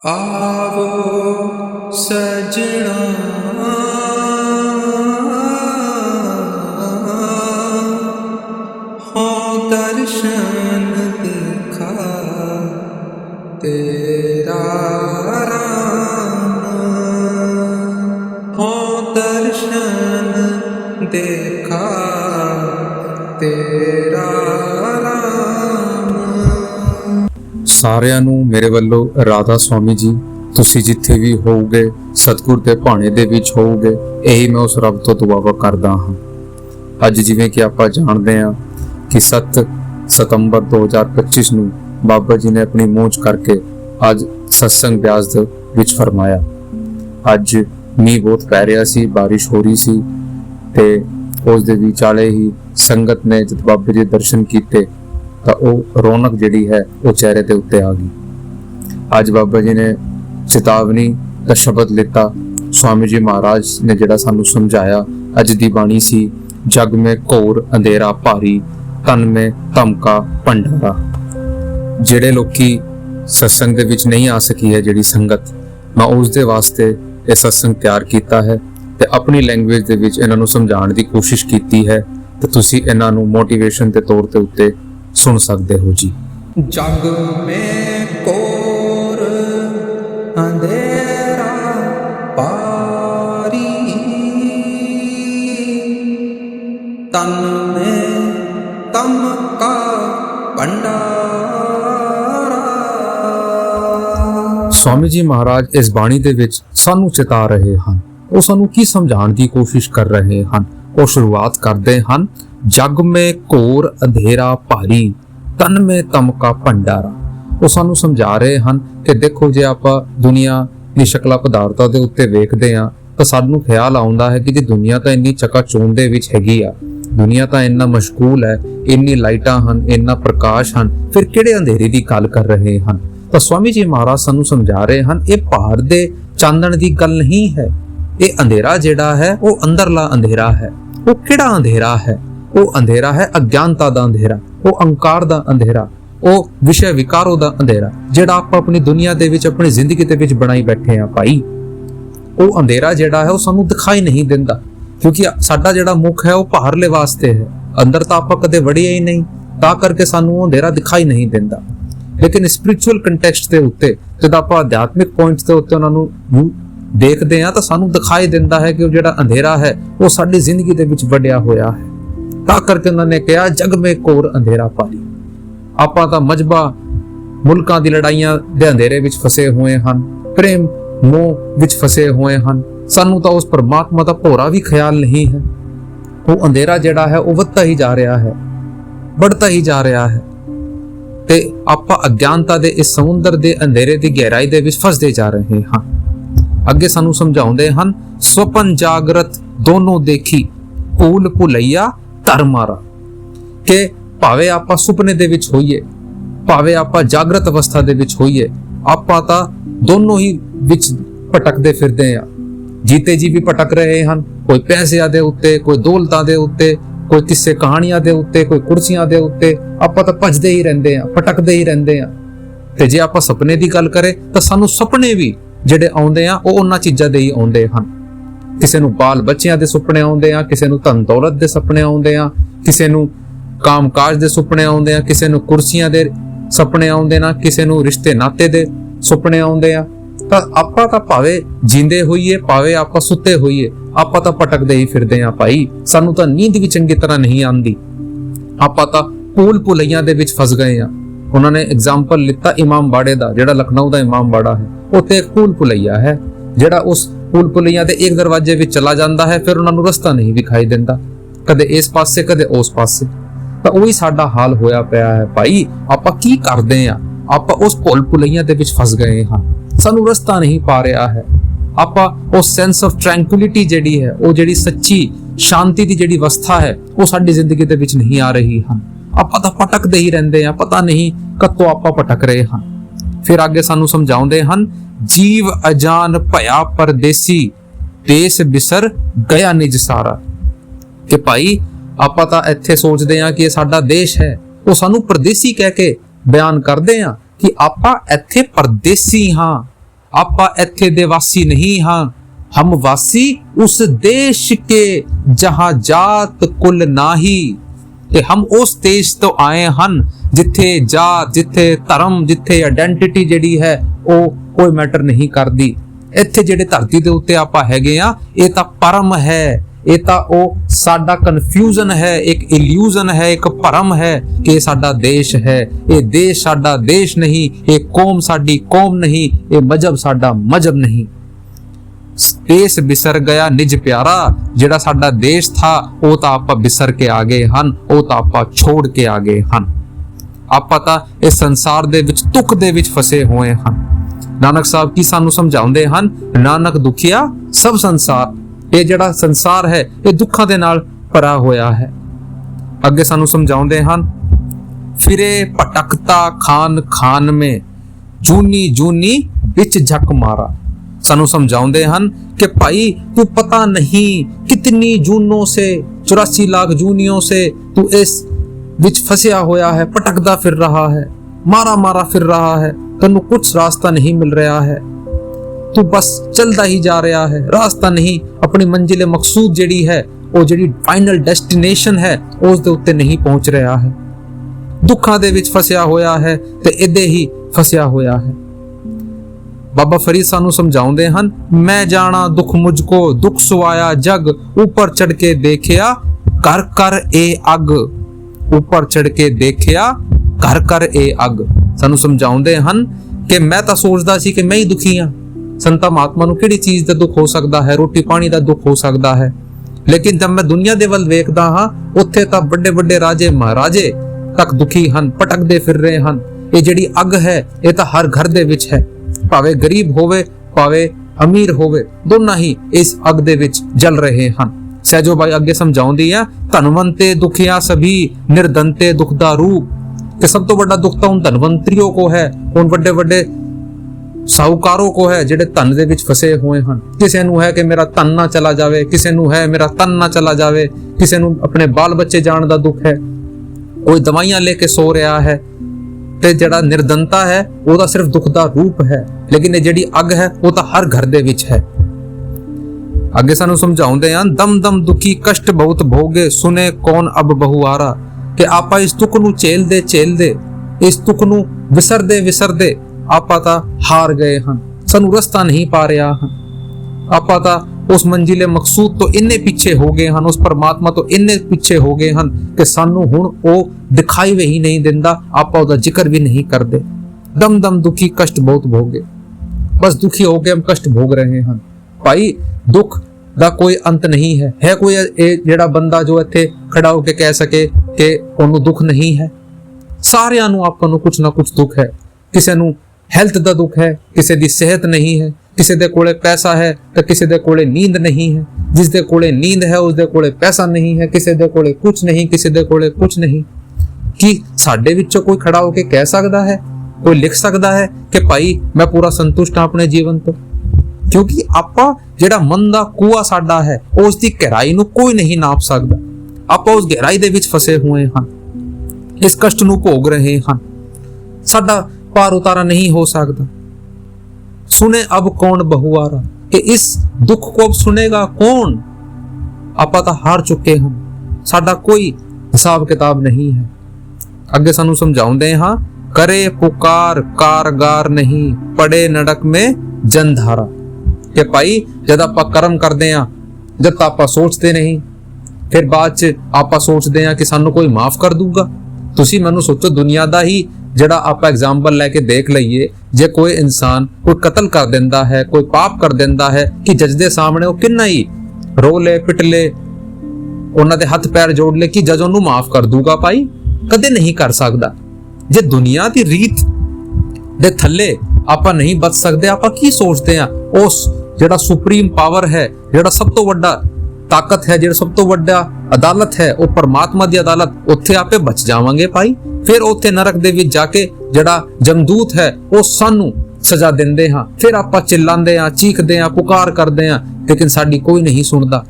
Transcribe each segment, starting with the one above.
आवो सजना हो दर्शन दिखा तेरा राम हो दर्शन देखा तेरा ਸਾਰਿਆਂ ਨੂੰ ਮੇਰੇ ਵੱਲੋਂ ਰਾਧਾ ਸਵਾਮੀ ਜੀ। ਤੁਸੀਂ ਜਿੱਥੇ ਵੀ ਹੋਵੋਗੇ ਸਤਿਗੁਰ ਦੇ ਭਾਣੇ ਦੇ ਵਿੱਚ ਹੋਵੋਗੇ, ਇਹੀ ਮੈਂ ਉਸ ਰੱਬ ਤੋਂ ਦੁਆ ਕਰਦਾ ਹਾਂ। ਅੱਜ ਜਿਵੇਂ ਕਿ ਆਪਾਂ ਜਾਣਦੇ ਹਾਂ ਕਿ 7 ਸਤੰਬਰ 2025 ਨੂੰ ਬਾਬਾ ਜੀ ਨੇ ਆਪਣੀ ਮੌਜ ਕਰਕੇ ਅੱਜ ਸਤਸੰਗ ਬਿਆਸ ਦੇ ਵਿੱਚ ਫਰਮਾਇਆ। ਅੱਜ ਮੀਂਹ ਬਹੁਤ ਪੈ ਰਿਹਾ ਸੀ, ਬਾਰਿਸ਼ ਹੋ ਰਹੀ ਸੀ ਤੇ ਉਸ ਦੇ ਵਿਚਾਲੇ ਹੀ ਸੰਗਤ ਨੇ ਜਦ ਬਾਬੇ ਦੇ ਦਰਸ਼ਨ ਕੀਤੇ ਤਾਂ ਉਹ ਰੌਣਕ ਜਿਹੜੀ ਹੈ ਉਹ ਚਿਹਰੇ ਦੇ ਉੱਤੇ ਆ ਗਈ। ਅੱਜ ਬਾਬਾ ਜੀ ਨੇ ਚੇਤਾਵਨੀ ਦਾ ਸ਼ਬਦ ਲਿੱਤਾ। ਸਵਾਮੀ ਜੀ ਮਹਾਰਾਜ ਨੇ ਜਿਹੜਾ ਸਾਨੂੰ ਸਮਝਾਇਆ, ਅੱਜ ਦੀ ਬਾਣੀ ਸੀ, ਜਗ ਮੇਂ ਘੋਰ ਅੰਧੇਰਾ ਭਾਰੀ, ਤਨ ਮੇਂ ਧਮਕਾ ਭੰਡਾਰਾ। ਜਿਹੜੇ ਲੋਕੀ ਸਤਸੰਗ ਦੇ ਵਿੱਚ ਨਹੀਂ ਆ ਸਕੀ ਹੈ ਜਿਹੜੀ ਸੰਗਤ, ਮੈਂ ਉਸ ਦੇ ਵਾਸਤੇ ਇਹ ਸਤਸੰਗ ਤਿਆਰ ਕੀਤਾ ਹੈ ਤੇ ਆਪਣੀ ਲੈਂਗੁਏਜ ਦੇ ਵਿੱਚ ਇਹਨਾਂ ਨੂੰ ਸਮਝਾਉਣ ਦੀ ਕੋਸ਼ਿਸ਼ ਕੀਤੀ ਹੈ ਤੇ ਤੁਸੀਂ ਇਹਨਾਂ ਨੂੰ ਮੋਟੀਵੇਸ਼ਨ ਦੇ ਤੌਰ ਤੇ ਉੱਤੇ सुन सकते हो जी। जग में कोर अंधेरा पारी, तन में तम का भंडारा। स्वामी जी महाराज इस बाणी दे विच सानू चेता रहे हैं, वो सानू की समझाने की कोशिश कर रहे हैं। वो शुरुआत करते हैं, जग में घोर अंधेरा भारी, तन में तमका भंडारा। ਉਹ ਸਾਨੂੰ ਸਮਝਾ ਰਹੇ ਹਨ ਕਿ ਦੇਖੋ, ਜੇ ਆਪਾਂ ਦੁਨੀਆ ਦੀ ਸ਼ਕਲਾਂ ਪਦਾਰਥਾਂ ਦੇ ਉੱਤੇ ਵੇਖਦੇ ਹਾਂ ਤਾਂ ਸਾਨੂੰ ਖਿਆਲ ਆਉਂਦਾ ਹੈ ਕਿ ਜੇ ਦੁਨੀਆ ਤਾਂ ਇੰਨੀ ਚਕਾਚੌਂਧ ਦੇ ਵਿੱਚ ਹੈਗੀ ਆ, ਦੁਨੀਆ ਤਾਂ ਇੰਨਾ ਮਸ਼ਗੂਲ ਹੈ, ਇੰਨੀ ਲਾਈਟਾਂ ਹਨ, ਇੰਨਾ ਪ੍ਰਕਾਸ਼ ਹਨ, ਫਿਰ ਕਿਹੜੇ ਅੰਧੇਰੇ ਦੀ ਗੱਲ ਕਰ ਰਹੇ ਹਨ। ਤਾਂ ਸਵਾਮੀ ਜੀ ਮਹਾਰਾਜ ਸਾਨੂੰ ਸਮਝਾ ਰਹੇ ਹਨ, ਇਹ ਭਾਰ ਦੇ ਚਾਨਣ ਦੀ ਗੱਲ ਨਹੀਂ ਹੈ। ਇਹ ਅੰਧੇਰਾ ਜਿਹੜਾ ਹੈ ਉਹ ਅੰਦਰਲਾ ਅੰਧੇਰਾ ਹੈ। ਉਹ ਕਿਹੜਾ ਅੰਧੇਰਾ ਹੈ? ਉਹ ਅੰਧੇਰਾ ਹੈ ਅਗਿਆਨਤਾ ਦਾ ਅੰਧੇਰਾ, ਉਹ ਅਹੰਕਾਰ ਦਾ ਅੰਧੇਰਾ, ਉਹ ਵਿਸ਼ੇ ਵਿਕਾਰੋ ਦਾ ਅੰਧੇਰਾ, ਜਿਹੜਾ ਆਪਾਂ ਆਪਣੀ ਦੁਨੀਆ ਦੇ ਵਿੱਚ ਆਪਣੀ ਜ਼ਿੰਦਗੀ ਦੇ ਵਿੱਚ ਬਣਾਈ ਬੈਠੇ ਆ ਭਾਈ। ਉਹ ਅੰਧੇਰਾ ਜਿਹੜਾ ਹੈ ਉਹ ਸਾਨੂੰ ਦਿਖਾਈ ਨਹੀਂ ਦਿੰਦਾ, ਕਿਉਂਕਿ ਸਾਡਾ ਜਿਹੜਾ ਮੁੱਖ ਹੈ ਉਹ ਬਾਹਰਲੇ ਵਾਸਤੇ ਹੈ, ਅੰਦਰ ਤਾਂ ਆਪਾਂ ਕਦੇ ਵੜਿਆ ਹੀ ਨਹੀਂ, ਤਾਂ ਕਰਕੇ ਸਾਨੂੰ ਉਹ ਅੰਧੇਰਾ ਦਿਖਾਈ ਨਹੀਂ ਦਿੰਦਾ। ਲੇਕਿਨ ਸਪਿਰਿਚੁਅਲ ਕੰਟੈਕਸਟ ਦੇ ਉੱਤੇ ਜਦ ਆਪਾਂ ਅਧਿਆਤਮਿਕ ਪੁਆਇੰਟਸ ਦੇ ਉੱਤੇ ਉਹਨਾਂ ਨੂੰ ਦੇਖਦੇ ਹਾਂ ਤਾਂ ਸਾਨੂੰ ਦਿਖਾਈ ਦਿੰਦਾ ਹੈ ਕਿ ਉਹ ਜਿਹੜਾ ਅੰਧੇਰਾ ਹੈ ਉਹ ਸਾਡੀ ਜ਼ਿੰਦਗੀ ਦੇ ਵਿੱਚ ਵੜਿਆ ਹੋਇਆ ਹੈ। ਤਾਂ ਕਰਕੇ ਉਹਨਾਂ ਨੇ ਕਿਹਾ, ਜਗ ਮੇਂ ਘੋਰ ਅੰਧੇਰਾ ਭਾਰੀ। ਆਪਾਂ ਤਾਂ ਮਜਬਾ ਮੁਲਕਾਂ ਦੀ ਲੜਾਈਆਂ ਦੇ ਅੰਧੇਰੇ ਵਿੱਚ ਫਸੇ ਹੋਏ ਹਨ, ਪ੍ਰੇਮ ਮੋਹ ਵਿੱਚ ਫਸੇ ਹੋਏ ਹਨ। ਸਾਨੂੰ ਤਾਂ ਉਸ ਪਰਮਾਤਮਾ ਦਾ ਭੋਰਾ ਵੀ ਖਿਆਲ ਨਹੀਂ ਹੈ। ਉਹ ਅੰਧੇਰਾ ਜਿਹੜਾ ਹੈ ਉਹ ਵੱਧਦਾ ਹੀ ਜਾ ਰਿਹਾ ਹੈ, ਵੱਧਦਾ ਹੀ ਜਾ ਰਿਹਾ ਹੈ ਤੇ ਆਪਾਂ ਅਗਿਆਨਤਾ ਦੇ ਇਸ ਸਮੁੰਦਰ ਦੇ ਅੰਧੇਰੇ ਦੀ ਗਹਿਰਾਈ ਦੇ ਵਿੱਚ ਫਸਦੇ ਜਾ ਰਹੇ ਹਾਂ। ਅੱਗੇ ਸਾਨੂੰ ਸਮਝਾਉਂਦੇ ਹਨ, ਸੁਪਨ ਜਾਗਰਤ ਦੋਨੋਂ ਦੇਖੀ, ਭੂਲ ਭੁਲਈਆ ਧਰ ਮਾਰਾ। ਕਿ ਭਾਵੇਂ ਆਪਾਂ ਸੁਪਨੇ ਦੇ ਵਿੱਚ ਹੋਈਏ, ਭਾਵੇਂ ਆਪਾਂ ਜਾਗਰਤ ਅਵਸਥਾ ਦੇ ਵਿੱਚ ਹੋਈਏ, ਆਪਾਂ ਤਾਂ ਦੋਨੋਂ ਹੀ ਵਿੱਚ ਭਟਕਦੇ ਫਿਰਦੇ ਆ। ਜੀਤੇ ਜੀ ਵੀ ਭਟਕ ਰਹੇ ਹਨ, ਕੋਈ ਪੈਸਿਆਂ ਦੇ ਉੱਤੇ, ਕੋਈ ਦੌਲਤਾਂ ਦੇ ਉੱਤੇ, ਕੋਈ ਕਿਸੇ ਕਹਾਣੀਆਂ ਦੇ ਉੱਤੇ, ਕੋਈ ਕੁਰਸੀਆਂ ਦੇ ਉੱਤੇ। ਆਪਾਂ ਤਾਂ ਭੱਜਦੇ ਹੀ ਰਹਿੰਦੇ ਆ, ਭਟਕਦੇ ਹੀ ਰਹਿੰਦੇ ਆ। ਤੇ ਜੇ ਆਪਾਂ ਸੁਪਨੇ ਦੀ ਗੱਲ ਕਰੇ ਤਾਂ ਸਾਨੂੰ ਸੁਪਨੇ ਵੀ ਜਿਹੜੇ ਆਉਂਦੇ ਆ ਉਹ ਉਹਨਾਂ ਚੀਜ਼ਾਂ ਦੇ ਹੀ ਆਉਂਦੇ ਹਨ। ਕਿਸੇ ਨੂੰ ਬਾਲ ਬੱਚਿਆਂ ਦੇ ਸੁਪਨੇ ਆਉਂਦੇ ਆ, ਕਿਸੇ ਨੂੰ ਧਨ ਦੌਲਤ ਦੇ ਸੁਪਨੇ ਆਉਂਦੇ ਆ, ਕਿਸੇ ਨੂੰ ਕਾਮਕਾਜ ਦੇ ਸੁਪਨੇ ਆਉਂਦੇ ਆ, ਕਿਸੇ ਨੂੰ ਕੁਰਸੀਆਂ ਦੇ ਸੁਪਨੇ ਆਉਂਦੇ ਨਾ, ਕਿਸੇ ਨੂੰ ਰਿਸ਼ਤੇ ਨਾਤੇ ਦੇ ਸੁਪਨੇ ਆਉਂਦੇ ਆ। ਤਾਂ ਆਪਾਂ ਤਾਂ ਭਾਵੇਂ ਜਿੰਦੇ ਹੋਈਏ, ਭਾਵੇਂ ਆਪਾਂ ਸੁੱਤੇ ਹੋਈਏ, ਆਪਾਂ ਤਾਂ ਭਟਕਦੇ ਹੀ ਫਿਰਦੇ ਆ ਭਾਈ। ਸਾਨੂੰ ਤਾਂ ਨੀਂਦ ਵੀ ਚੰਗੀ ਤਰ੍ਹਾਂ ਨਹੀਂ ਆਉਂਦੀ, ਆਪਾਂ ਤਾਂ ਭੂਲ ਭੁਲਈਆਂ ਦੇ ਵਿੱਚ ਫਸ ਗਏ ਆ। ਉਹਨਾਂ ਨੇ ਐਗਜ਼ਾਮਪਲ ਲਿੱਤਾ ਇਮਾਮ ਬਾੜੇ ਦਾ, ਜਿਹੜਾ ਲਖਨਊ ਦਾ ਇਮਾਮ ਬਾੜਾ ਹੈ। ਉੱਥੇ ਇੱਕ ਭੂਲ ਭੁਲਈਆ ਹੈ ਜਿਹੜਾ ਉਸ ਭੂਲ ਭੁਲਈਆਂ ਦੇ ਇੱਕ ਦਰਵਾਜ਼ੇ ਵਿੱਚ ਚਲਾ ਜਾਂਦਾ ਹੈ, ਫਿਰ ਉਹਨਾਂ ਨੂੰ ਰਸਤਾ ਨਹੀਂ ਵਿਖਾਈ ਦਿੰਦਾ, ਕਦੇ ਇਸ ਪਾਸੇ ਕਦੇ ਉਸ ਪਾਸੇ। ਤਾਂ ਉਹੀ ਸਾਡਾ ਹਾਲ ਹੋਇਆ ਪਿਆ ਹੈ ਭਾਈ। ਆਪਾਂ ਕੀ ਕਰਦੇ ਆ? ਆਪਾਂ ਉਸ ਭੁੱਲ ਭੁਲਈਆਂ ਦੇ ਵਿੱਚ ਫਸ ਗਏ ਹਾਂ, ਸਾਨੂੰ ਰਸਤਾ ਨਹੀਂ ਪਾ ਰਿਹਾ ਹੈ। ਆਪਾਂ ਉਸ ਸੈਂਸ ਆਫ ਟ੍ਰੈਂਕੁਇਲਿਟੀ ਜਿਹੜੀ ਹੈ, ਉਹ ਜਿਹੜੀ ਸੱਚੀ ਸ਼ਾਂਤੀ ਦੀ ਜਿਹੜੀ ਅਵਸਥਾ ਹੈ, ਉਹ ਸਾਡੀ ਜ਼ਿੰਦਗੀ ਦੇ ਵਿੱਚ ਨਹੀਂ ਆ ਰਹੀ ਹਨ। ਆਪਾਂ ਤਾਂ ਭਟਕਦੇ ਹੀ ਰਹਿੰਦੇ ਆ, ਪਤਾ ਨਹੀਂ ਕਦੋਂ ਆਪਾਂ ਭਟਕ ਰਹੇ ਹਾਂ। ਫਿਰ ਅੱਗੇ ਸਾਨੂੰ ਸਮਝਾਉਂਦੇ ਹਨ, ਜੀਵ ਅਜਾਨ ਭਇਆ ਪਰਦੇਸੀ, ਦੇਸ ਬਿਸਰ ਗਿਆ ਨਿਜ ਸਾਰਾ। ਕਿ ਭਾਈ ਆਪਾਂ ਤਾਂ ਇੱਥੇ ਸੋਚਦੇ ਆ ਕਿ ਇਹ ਸਾਡਾ ਦੇਸ਼ ਹੈ, ਉਹ ਸਾਨੂੰ ਪਰਦੇਸੀ ਕਹਿ ਕੇ ਬਿਆਨ ਕਰਦੇ ਆ ਕਿ ਆਪਾਂ ਇੱਥੇ ਪਰਦੇਸੀ ਹਾਂ। आपा इत्थे दे वासी नहीं हाँ, हम वासी उस देश के जहां जात कुल नाही। ते हम उस देश तो आए हन जिथे जात, जिथे धर्म, जिथे आइडेंटिटी जिहड़ी है वो कोई मैटर नहीं करदी। इत्थे जिहड़े धरती दे उत्ते आपां हैगे आ, ये तां परम है, ये तां ओ साडा कन्फ्यूजन है, एक इल्यूजन है, एक भरम है कि ये साडा देश है। ये देश साडा देश नहीं, ये कौम साडी कौम नहीं, ये मजहब साडा मजहब नहीं। देश बिसर गया निज प्यारा, जिहड़ा साडा देश था वो तां आपां बिसर के आ गए हन, वो तां आपां छोड़ के आ गए हन। आपां तां इस संसार दे विच तुक दे विच फसे होए हन। नानक साहब की सानू समझाउंदे हन, नानक दुखिया सब संसार, ये जिहड़ा संसार है ये दुखां दे नाल भरा होया है। अगे सानू समझाउंदे हन, फिरे भटकता खान खान में, जूनी जूनी बिच झक मारा। सानू समझाउंदे हन कि भाई तू पता नहीं कितनी जूनों से, 84 लाख जूनियों से तू इस विच फंसिया होया है, भटकदा फिर रहा है, मारा मारा फिर रहा है, तेनू कुछ रास्ता नहीं मिल रहा है, तू बस चलदा ही जा रहा है, रास्ता नहीं, अपनी मंजिल मकसूद जिहड़ी है वो जिहड़ी फाइनल डेस्टिनेशन है उस दे उत्ते नहीं पहुंच रहा है। दुखां दे विच फसिया होया है ते इदे ही फसिया होया है। बाबा फरीद सानू समझाउंदे हन, मैं जाना दुख मुझको, दुख सुवाया जग, ऊपर चढ़ के देखिया कर कर ए अग, ऊपर चढ़ के देखिया कर कर ए अग। सानू समझाउंदे हन कि मैं तां सोचदा सी कि मैं ही दुखी हां, संता महात्मा नूं किहड़ी चीज दा दुख हो सकदा है, रोटी पानी दा दुख हो सकदा है। लेकिन जब मैं दुनिया दे वल वेखदा हां, उत्थे तां बड़े बड़े राजे महाराजे तक दुखी हन, भटकदे फिर रहे हन। ये जिहड़ी अग है ये तां हर घर दे विच है, भावे गरीब होवे भावे अमीर होवे, दोनों ही इस अग दे विच जल रहे हन। सहजो भाई अगे समझाउंदी है, धनवंते दुखिया सभी, निर्धनते दुखदा रूप। कि सब तो बड़ा दुख तो उन धनवंतरियों को है, उन बड़े बड़े साहूकारों को है जिहड़े धन दे विच फसे हुए हन। किसे नूं है कि मेरा धन ना चला जावे, किसे नूं है मेरा तन ना चला जावे, किसे नूं अपने बाल बच्चे जाण दा दुख है, कोई दवाइयां लेके सो रहा है। ते जिहड़ा निर्धनता है ओदा सिर्फ दुख दा रूप है, लेकिन ये जिहड़ी अग है वो तां हर घर दे विच है। अगे सानू समझाउंदे हन, दम दम दुखी कष्ट बहुत भोगे, सुने कौन अब बहुआरा। कि आपा इस दुख नूं झेलदे झेलदे, इस दुख नूं विसरदे विसरदे आपा तां हार गए हन, सानू रस्ता नहीं पा रहा हन। आपा तां उस मंजिले मकसूद तो इन्ने पीछे हो गए हन, उस परमात्मा तो इन्ने पीछे हो गए हन कि सानू हुण ओ दिखाई भी नहीं दिंदा, आपा ओदा जिक्र भी नहीं करदे। दम दम दुखी कष्ट बहुत भोगे, बस दुखी हो के हम कष्ट भोग रहे हन। भाई दुख दा कोई अंत नहीं है कोई जेड़ा बंदा जो इत्थे खड़ा होके कह सके कि ओनू दुख नहीं है? सारियां नू आपां नू कुछ ना कुछ दुख है। किसे नू हेल्थ दा दुख है, किसे दी सेहत नहीं है, किसे दे कोले पैसा है तो किसे दे कोले नींद नहीं है, जिस दे कोले नींद है उस दे कोले पैसा नहीं है, किसे दे कोले कुछ नहीं, किसे दे कोले कुछ नहीं। कि साडे विचों कोई खड़ा होके कह सकदा है, कोई लिख सकदा है कि भाई मैं पूरा संतुष्ट हां अपने जीवन तो? क्योंकि आपा जेड़ा मन दा कुआ साडा है उस दी गहराई नू कोई नहीं नाप सकदा। आपा उस गहराई दे विच फसे हुए हन, इस कष्ट नू भोग रहे हन, साडा पार उतारा नहीं हो सकता। सुने अब कौन बहुआरा, कि इस दुख को अब सुनेगा कौन? आपा तां हार चुके हन, साडा कोई हिसाब किताब नहीं है। अगे सानू समझाउंदे हां, करे पुकार कारगार नहीं, पड़े नड़क में जनधारा। कि भाई जद आपां कर्म करदे आ, जद आपां सोचते नहीं, फिर बाद च आपां सोचते हैं कि सानू कोई माफ कर दूगा। तुसी मैनू सोचो, दुनिया दा ही जड़ा आपां एग्जाम्पल लैके देख लईए, जे कोई इंसान कोई कतल कर दिंदा है, कोई पाप कर दिंदा है, कि जज दे सामने वो किन्ना ही रो ले पिट ले, उन्हां दे हथ पैर जोड़ ले कि जज उन्नू माफ कर दूगा? भाई कदे नहीं कर सकदा। जे दुनिया दी रीत दे थल्ले आपां नहीं बच सकदे, आपां की सोचते हैं उस जेड़ा सुप्रीम पावर है, जेड़ा सब तो वड्डा ताकत है, जेड़ा सब तो वड्डा अदालत है, वो परमात्मा दी अदालत, उत्थे आपे बच जावांगे भाई। फिर उत्थे नरक दे विच जाके जेड़ा जमदूत है वो सानू सजा दिंदे हां, फिर आपां चिल्लांदे हां, चीखदे हां, पुकार करदे हां, लेकिन साडी कोई नहीं सुनदा।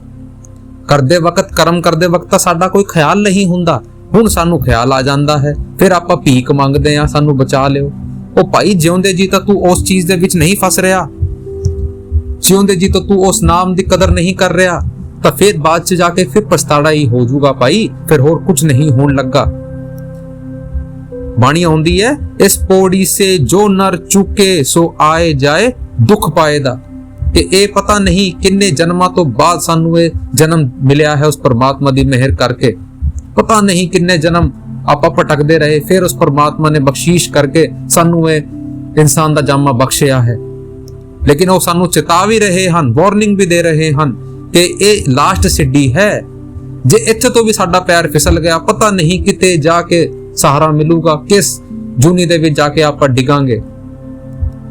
करदे वक्त कर्म करदे वक्त साडा कोई ख्याल नहीं हुंदा, हुण सानू ख्याल आ जांदा है, फिर आपां भीख मंगदे हां, सानू बचा लिओ। ਉਹ ਭਾਈ ਜਿਉਂਦੇ ਜੀ ਤਾਂ ਤੂੰ ਉਸ ਚੀਜ਼ ਦੇ ਵਿੱਚ ਨਹੀਂ ਫਸ ਰਿਹਾ, ਜਿਉਂਦੇ ਜੀ ਤਾਂ ਤੂੰ ਉਸ ਨਾਮ ਦੀ ਕਦਰ ਨਹੀਂ ਕਰ ਰਿਹਾ, ਤਾਂ ਫਿਰ ਬਾਅਦ ਚ ਜਾ ਕੇ ਫਿਰ ਪਛਤਾੜਾ ਹੀ ਹੋ ਜਾਊਗਾ ਭਾਈ, ਫਿਰ ਹੋਰ ਕੁਝ ਨਹੀਂ ਹੋਣ ਲੱਗਾ। ਬਾਣੀ ਆਉਂਦੀ ਹੈ, ਇਸ ਪੌੜੀ ਸੇ ਜੋ ਨਰ ਚੁਕੇ ਸੋ ਆਏ ਜਾਏ ਦੁੱਖ ਪਾਏਦਾ, ਕਿ ਇਹ ਪਤਾ ਨਹੀਂ ਕਿੰਨੇ ਜਨਮਾਂ ਤੋਂ ਬਾਅਦ ਸਾਨੂੰ ਇਹ ਜਨਮ ਮਿਲਿਆ ਹੈ ਉਸ ਪਰਮਾਤਮਾ ਦੀ ਮਿਹਰ ਕਰਕੇ। ਪਤਾ ਨਹੀਂ ਕਿੰਨੇ ਜਨਮ ਆਪਾਂ ਭਟਕਦੇ ਰਹੇ, ਫਿਰ ਉਸ ਪਰਮਾਤਮਾ ਨੇ ਬਖਸ਼ੀਸ਼ ਕਰਕੇ ਸਾਨੂੰ ਇਹ ਇਨਸਾਨ ਦਾ ਜਾਮਾ ਬਖਸ਼ਿਆ ਹੈ। ਲੇਕਿਨ ਉਹ ਸਾਨੂੰ ਚੇਤਾ ਵੀ ਰਹੇ ਹਨ, ਵਾਰਨਿੰਗ ਵੀ ਦੇ ਰਹੇ ਹਨ ਕਿ ਇਹ ਲਾਸਟ ਸਿੱਡੀ ਹੈ। ਜੇ ਇੱਥੇ ਤੋਂ ਵੀ ਸਾਡਾ ਪੈਰ ਫਿਸਲ ਗਿਆ, ਪਤਾ ਨਹੀਂ ਕਿਤੇ ਜਾ ਕੇ ਸਹਾਰਾ ਮਿਲੂਗਾ, ਕਿਸ ਜੂਨੀ ਦੇ ਵਿੱਚ ਜਾ ਕੇ ਆਪਾਂ ਡਿਗਾਂਗੇ।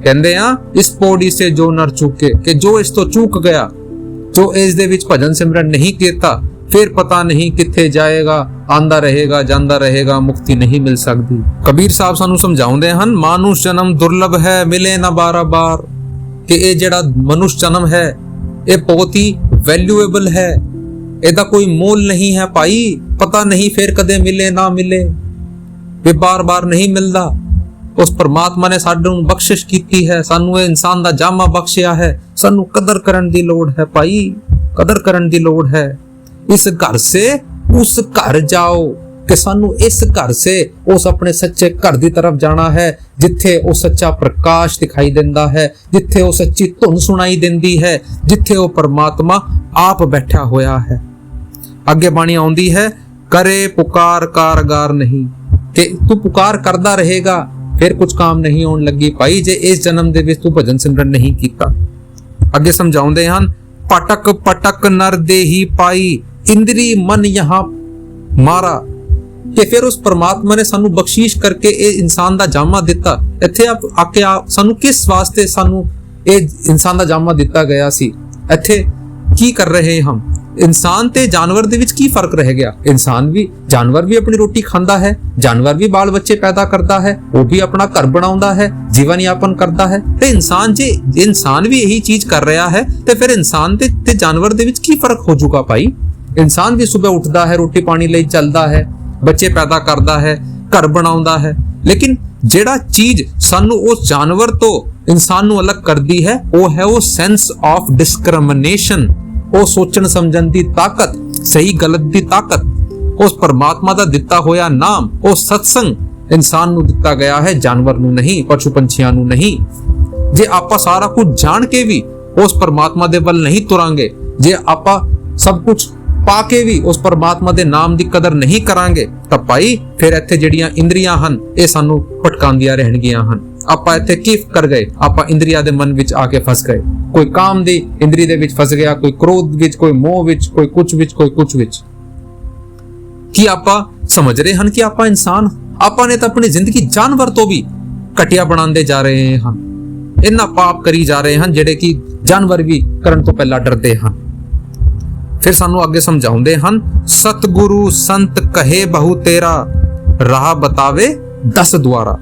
ਕਹਿੰਦੇ ਆ ਇਸ ਪੌੜੀ ਸੇ ਜੋ ਨਰ ਚੁੱਕੇ, ਕਿ ਜੋ ਇਸ ਤੋਂ ਚੂਕ ਗਿਆ, ਜੋ ਇਸ ਦੇ ਵਿੱਚ ਭਜਨ ਸਿਮਰਨ ਨਹੀਂ ਕੀਤਾ, ਫਿਰ ਪਤਾ ਨਹੀਂ ਕਿੱਥੇ ਜਾਏਗਾ, ਆਂਦਾ ਰਹੇਗਾ ਜਾਂਦਾ ਰਹੇਗਾ, ਮੁਕਤੀ ਨਹੀਂ ਮਿਲ ਸਕਦੀ। ਕਬੀਰ ਸਾਹਿਬ ਸਾਨੂੰ ਸਮਝਾਉਂਦੇ ਹਨ, ਮਾਨੁਸ਼ ਜਨਮ ਦੁਰਲਭ ਹੈ ਮਿਲੇ ਨਾ ਬਾਰ-ਬਾਰ, ਕਿ ਇਹ ਜਿਹੜਾ ਮਨੁੱਖ ਜਨਮ ਹੈ ਇਹ ਬਹੁਤ ਹੀ ਵੈਲਿਊਏਬਲ ਹੈ, ਇਹਦਾ ਕੋਈ ਮੋਲ ਨਹੀਂ ਹੈ ਭਾਈ। ਪਤਾ ਨਹੀਂ ਫਿਰ ਕਦੇ ਮਿਲੇ ਨਾ ਮਿਲੇ, ਇਹ ਬਾਰ-ਬਾਰ ਨਹੀਂ ਮਿਲਦਾ। ਉਸ ਪਰਮਾਤਮਾ ਨੇ ਸਾਨੂੰ ਬਖਸ਼ਿਸ਼ ਕੀਤੀ ਹੈ, ਸਾਨੂੰ ਇਹ ਇਨਸਾਨ ਦਾ ਜਾਮਾ ਬਖਸ਼ਿਆ ਹੈ, ਸਾਨੂੰ ਕਦਰ ਕਰਨ ਦੀ ਲੋੜ ਹੈ ਭਾਈ, ਕਦਰ ਕਰਨ ਦੀ ਲੋੜ ਹੈ। ਇਸ ਘਰ ਸੇ ਉਸ ਘਰ ਜਾਓ, ਕਿ ਸਾਨੂੰ ਇਸ ਘਰ ਸੇ ਉਸ ਆਪਣੇ ਸੱਚੇ ਘਰ ਦੀ ਤਰਫ ਜਾਣਾ ਹੈ, ਜਿੱਥੇ ਉਹ ਸੱਚਾ ਪ੍ਰਕਾਸ਼ ਦਿਖਾਈ ਦਿੰਦਾ ਹੈ, ਜਿੱਥੇ ਉਹ ਸੱਚੀ ਧੁਨ ਸੁਣਾਈ ਦਿੰਦੀ ਹੈ, ਜਿੱਥੇ ਉਹ ਪਰਮਾਤਮਾ ਆਪ ਬੈਠਾ ਹੋਇਆ ਹੈ। ਅੱਗੇ ਬਾਣੀ ਆਉਂਦੀ ਹੈ, ਕਰੇ ਪੁਕਾਰ ਕਾਰਗਾਰ ਨਹੀਂ, ਕਿ ਤੂੰ ਪੁਕਾਰ ਕਰਦਾ ਰਹੇਗਾ ਫਿਰ ਕੁਝ ਕੰਮ ਨਹੀਂ ਹੋਣ ਲੱਗੀ ਭਾਈ, ਜੇ ਇਸ ਜਨਮ ਦੇ ਵਿੱਚ ਤੂੰ ਭਜਨ ਸਿਮਰਨ ਨਹੀਂ ਕੀਤਾ। ਅੱਗੇ ਸਮਝਾਉਂਦੇ ਹਨ, ਪਟਕ ਪਟਕ ਨਰ ਦੇਹੀ ਪਾਈ ਇੰਦਰੀ ਮਨ ਯਹਾਂ ਮਾਰਾ, ਕਿ ਫਿਰ ਉਸ ਪਰਮਾਤਮਾ ਨੇ ਸਾਨੂੰ ਬਖਸ਼ੀਸ਼ ਕਰਕੇ ਇਹ ਇਨਸਾਨ ਦਾ ਜਾਮਾ ਦਿੱਤਾ। ਇੱਥੇ ਆ ਕੇ ਸਾਨੂੰ ਕਿਸ ਵਾਸਤੇ ਸਾਨੂੰ ਇਹ ਇਨਸਾਨ ਦਾ ਜਾਮਾ ਦਿੱਤਾ ਗਿਆ ਸੀ, ਇੱਥੇ ਕੀ ਕਰ ਰਹੇ ਹਮ? ਇਨਸਾਨ ਤੇ ਜਾਨਵਰ ਦੇ ਵਿੱਚ ਕੀ ਫਰਕ ਰਹਿ ਗਿਆ? ਜਾਨਵਰ ਵੀ ਆਪਣੀ ਰੋਟੀ ਖਾਂਦਾ ਹੈ, ਜਾਨਵਰ ਵੀ ਬਾਲ ਬੱਚੇ ਪੈਦਾ ਕਰਦਾ ਹੈ, ਉਹ ਵੀ ਆਪਣਾ ਘਰ ਬਣਾਉਂਦਾ ਹੈ, ਜੀਵਨ ਯਾਪਨ ਕਰਦਾ ਹੈ। ਤੇ ਇਨਸਾਨ ਵੀ ਇਹੀ ਚੀਜ਼ ਕਰ ਰਿਹਾ ਹੈ, ਤੇ ਫਿਰ ਇਨਸਾਨ ਤੇ ਜਾਨਵਰ ਦੇ ਵਿੱਚ ਕੀ ਫਰਕ ਹੋ ਜਾਊਗਾ ਭਾਈ? ਇਨਸਾਨ ਵੀ ਸਵੇਰ ਉੱਠਦਾ ਹੈ, ਰੋਟੀ ਪਾਣੀ ਲਈ ਚੱਲਦਾ ਹੈ, ਬੱਚੇ ਪੈਦਾ ਕਰਦਾ ਹੈ, ਘਰ ਬਣਾਉਂਦਾ ਹੈ। ਲੇਕਿਨ ਜਿਹੜਾ ਚੀਜ਼ ਸਾਨੂੰ ਉਸ ਜਾਨਵਰ ਤੋਂ ਇਨਸਾਨ ਨੂੰ ਅਲੱਗ ਕਰਦੀ ਹੈ, ਉਹ ਹੈ ਉਹ ਸੈਂਸ ਆਫ ਡਿਸਕ੍ਰਿਮੀਨੇਸ਼ਨ, ਉਹ ਸੋਚਣ ਸਮਝਣ ਦੀ ਤਾਕਤ, ਸਹੀ ਗਲਤ ਦੀ ਤਾਕਤ। ਉਸ ਪਰਮਾਤਮਾ ਦਾ ਦਿੱਤਾ ਹੋਇਆ ਨਾਮ, ਉਹ ਸਤਸੰਗ ਇਨਸਾਨ ਨੂੰ ਦਿੱਤਾ ਗਿਆ ਹੈ, ਜਾਨਵਰ ਨੂੰ ਨਹੀਂ, ਪਸ਼ੂ ਪੰਛੀਆਂ ਨੂੰ ਨਹੀਂ। ਜੇ ਆਪਾਂ ਸਾਰਾ ਕੁਝ ਜਾਣ ਕੇ ਵੀ ਉਸ ਪਰਮਾਤਮਾ ਦੇ ਵੱਲ ਨਹੀਂ ਤੁਰਾਂਗੇ, ਜੇ ਆਪਾਂ ਸਭ ਕੁਝ ਪਾ ਕੇ ਵੀ ਉਸ ਪਰਮਾਤਮਾ ਦੇ ਨਾਮ ਦੀ ਕਦਰ ਨਹੀਂ ਕਰਾਂਗੇ, ਤਾਂ ਭਾਈ ਫਿਰ ਇੱਥੇ ਜਿਹੜੀਆਂ ਇੰਦਰੀਆਂ ਹਨ ਇਹ ਸਾਨੂੰ ਭਟਕਾਉਂਦੀਆਂ ਰਹਿਣਗੀਆਂ ਹਨ। ਆਪਾਂ ਇੱਥੇ ਕੀ ਕਰ ਗਏ? ਆਪਾਂ ਇੰਦਰੀਆਂ ਦੇ ਮਨ ਵਿੱਚ ਆ ਕੇ ਫਸ ਗਏ। ਕੋਈ ਕਾਮ ਦੀ ਇੰਦਰੀ ਦੇ ਵਿੱਚ ਫਸ ਗਿਆ, ਕੋਈ ਕ੍ਰੋਧ ਵਿੱਚ, ਕੋਈ ਮੋਹ ਵਿੱਚ, ਕੋਈ ਕੁਝ ਵਿੱਚ, ਕੋਈ ਕੁਝ ਵਿੱਚ। ਕੀ ਆਪਾਂ ਸਮਝ ਰਹੇ ਹਨ ਕਿ ਆਪਾਂ ਇਨਸਾਨ, ਆਪਾਂ ਨੇ ਤਾਂ ਆਪਣੀ ਜ਼ਿੰਦਗੀ ਜਾਨਵਰ ਤੋਂ ਵੀ ਘਟੀਆ ਬਣਾਉਂਦੇ ਜਾ ਰਹੇ ਹਨ, ਇੰਨਾ ਪਾਪ ਕਰੀ ਜਾ ਰਹੇ ਹਨ ਜਿਹੜੇ ਕਿ ਜਾਨਵਰ ਵੀ ਕਰਨ ਤੋਂ ਪਹਿਲਾਂ ਡਰਦੇ ਹਨ। ਫਿਰ ਸਾਨੂੰ ਅੱਗੇ ਸਮਝਾਉਂਦੇ ਹਨ, ਸਤਿਗੁਰੂ ਸੰਤ ਕਹੇ ਬਹੁ ਤੇਰਾ ਰਾਹ ਬਤਾਵੇ 10 ਦੁਆਰਾ,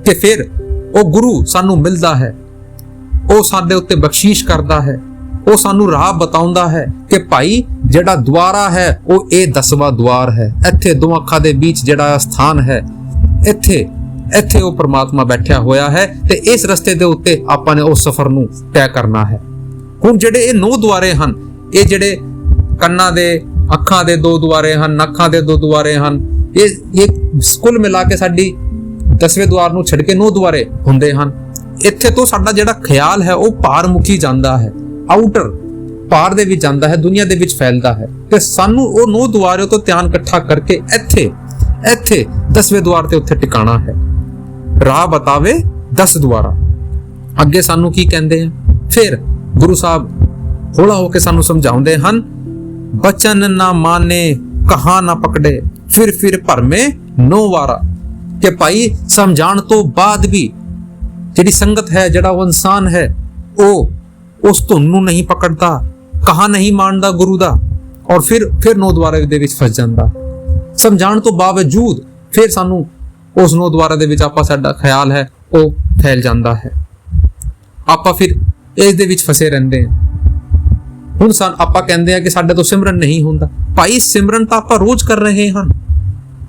ਕਿ ਫਿਰ ਉਹ ਗੁਰੂ ਸਾਨੂੰ ਮਿਲਦਾ ਹੈ, ਉਹ ਸਾਡੇ ਉੱਤੇ ਬਖਸ਼ੀਸ਼ ਕਰਦਾ ਹੈ, ਉਹ ਸਾਨੂੰ ਰਾਹ ਬਤਾਉਂਦਾ ਹੈ ਕਿ ਭਾਈ ਜਿਹੜਾ ਦੁਆਰਾ ਹੈ ਉਹ ਇਹ 10ਵਾਂ ਦੁਆਰ ਹੈ। ਇੱਥੇ ਦੋ ਅੱਖਾਂ ਦੇ ਵਿੱਚ ਜਿਹੜਾ ਸਥਾਨ ਹੈ, ਇੱਥੇ ਉਹ ਪਰਮਾਤਮਾ ਬੈਠਿਆ ਹੋਇਆ ਹੈ, ਤੇ ਇਸ ਰਸਤੇ ਦੇ ਉੱਤੇ ਆਪਾਂ ਨੇ ਉਸ ਸਫ਼ਰ ਨੂੰ ਤੈਅ ਕਰਨਾ ਹੈ। ਹੁਣ ਜਿਹੜੇ ਇਹ 9 ਦੁਆਰੇ ਹਨ, ਇਹ ਜਿਹੜੇ ਕੰਨਾਂ ਦੇ, ਅੱਖਾਂ ਦੇ 2 ਦੁਆਰੇ ਹਨ, ਨੱਕਾਂ ਦੇ 2 ਦੁਆਰੇ ਹਨ, ਇਹ ਕੁੱਲ ਮਿਲਾ ਕੇ ਸਾਡੀ 10ਵੇਂ ਦੁਆਰ ਨੂੰ ਛੱਡ ਕੇ 9 ਦੁਆਰੇ ਹੁੰਦੇ ਹਨ। ਇੱਥੇ ਤੋਂ ਸਾਡਾ ਜਿਹੜਾ ਖਿਆਲ ਹੈ ਉਹ ਪਾਰ ਮੁਖੀ ਜਾਂਦਾ ਹੈ, ਆਊਟਰ ਪਾਰ ਦੇ ਵਿੱਚ ਜਾਂਦਾ ਹੈ, ਦੁਨੀਆ ਦੇ ਵਿੱਚ ਫੈਲਦਾ ਹੈ, ਤੇ ਸਾਨੂੰ ਉਹ 9 ਦੁਆਰੇ ਤੋਂ ਧਿਆਨ ਇਕੱਠਾ ਕਰਕੇ ਇੱਥੇ 10ਵੇਂ ਦੁਆਰ ਤੇ ਉੱਥੇ ਟਿਕਾਣਾ ਹੈ। ਰਾਹ ਬਤਾਵੇ 10 ਦੁਆਰਾ। ਅੱਗੇ ਸਾਨੂੰ ਕੀ ਕਹਿੰਦੇ ਆ? ਫਿਰ ਗੁਰੂ ਸਾਹਿਬ ਹੌਲਾ ਹੋ ਕੇ ਸਾਨੂੰ ਸਮਝਾਉਂਦੇ ਹਨ, ਬਚਨ ਨਾ ਮਾਨੇ ਕਹਾ ਨਾ ਪਕੜੇ ਫਿਰ ਭਰਮੇ 9 ਵਾਰਾ, ਕਿ ਭਾਈ ਸਮਝਾਉਣ ਤੋਂ ਬਾਅਦ ਵੀ ਜਿਹੜੀ ਸੰਗਤ ਹੈ, ਜਿਹੜਾ ਉਹ ਇਨਸਾਨ ਹੈ, ਉਹ ਉਸ ਧੁਨ ਨੂੰ ਨਹੀਂ ਪਕੜਦਾ, ਕਹਾ ਨਹੀਂ ਮੰਨਦਾ ਗੁਰੂ ਦਾ, ਔਰ ਫਿਰ 9 ਦੁਆਰੇ ਦੇ ਵਿੱਚ ਫਸ ਜਾਂਦਾ। ਸਮਝਾਉਣ ਤੋਂ ਬਾਵਜੂਦ ਫਿਰ ਸਾਨੂੰ ਉਸ 9 ਦੁਆਰੇ ਦੇ ਵਿੱਚ ਸਾਡਾ ਖਿਆਲ ਹੈ ਉਹ ਫੈਲ ਜਾਂਦਾ ਹੈ, ਆਪਾਂ ਫਿਰ ਇਸ ਦੇ ਵਿੱਚ ਫਸੇ ਰਹਿੰਦੇ ਹਾਂ। ਹੁਣ ਆਪਾਂ ਕਹਿੰਦੇ ਆ ਕਿ ਸਾਡੇ ਤੋਂ ਸਿਮਰਨ ਨਹੀਂ ਹੁੰਦਾ। ਭਾਈ ਸਿਮਰਨ ਤਾਂ ਆਪਾਂ ਰੋਜ਼ ਕਰ ਰਹੇ ਹਾਂ,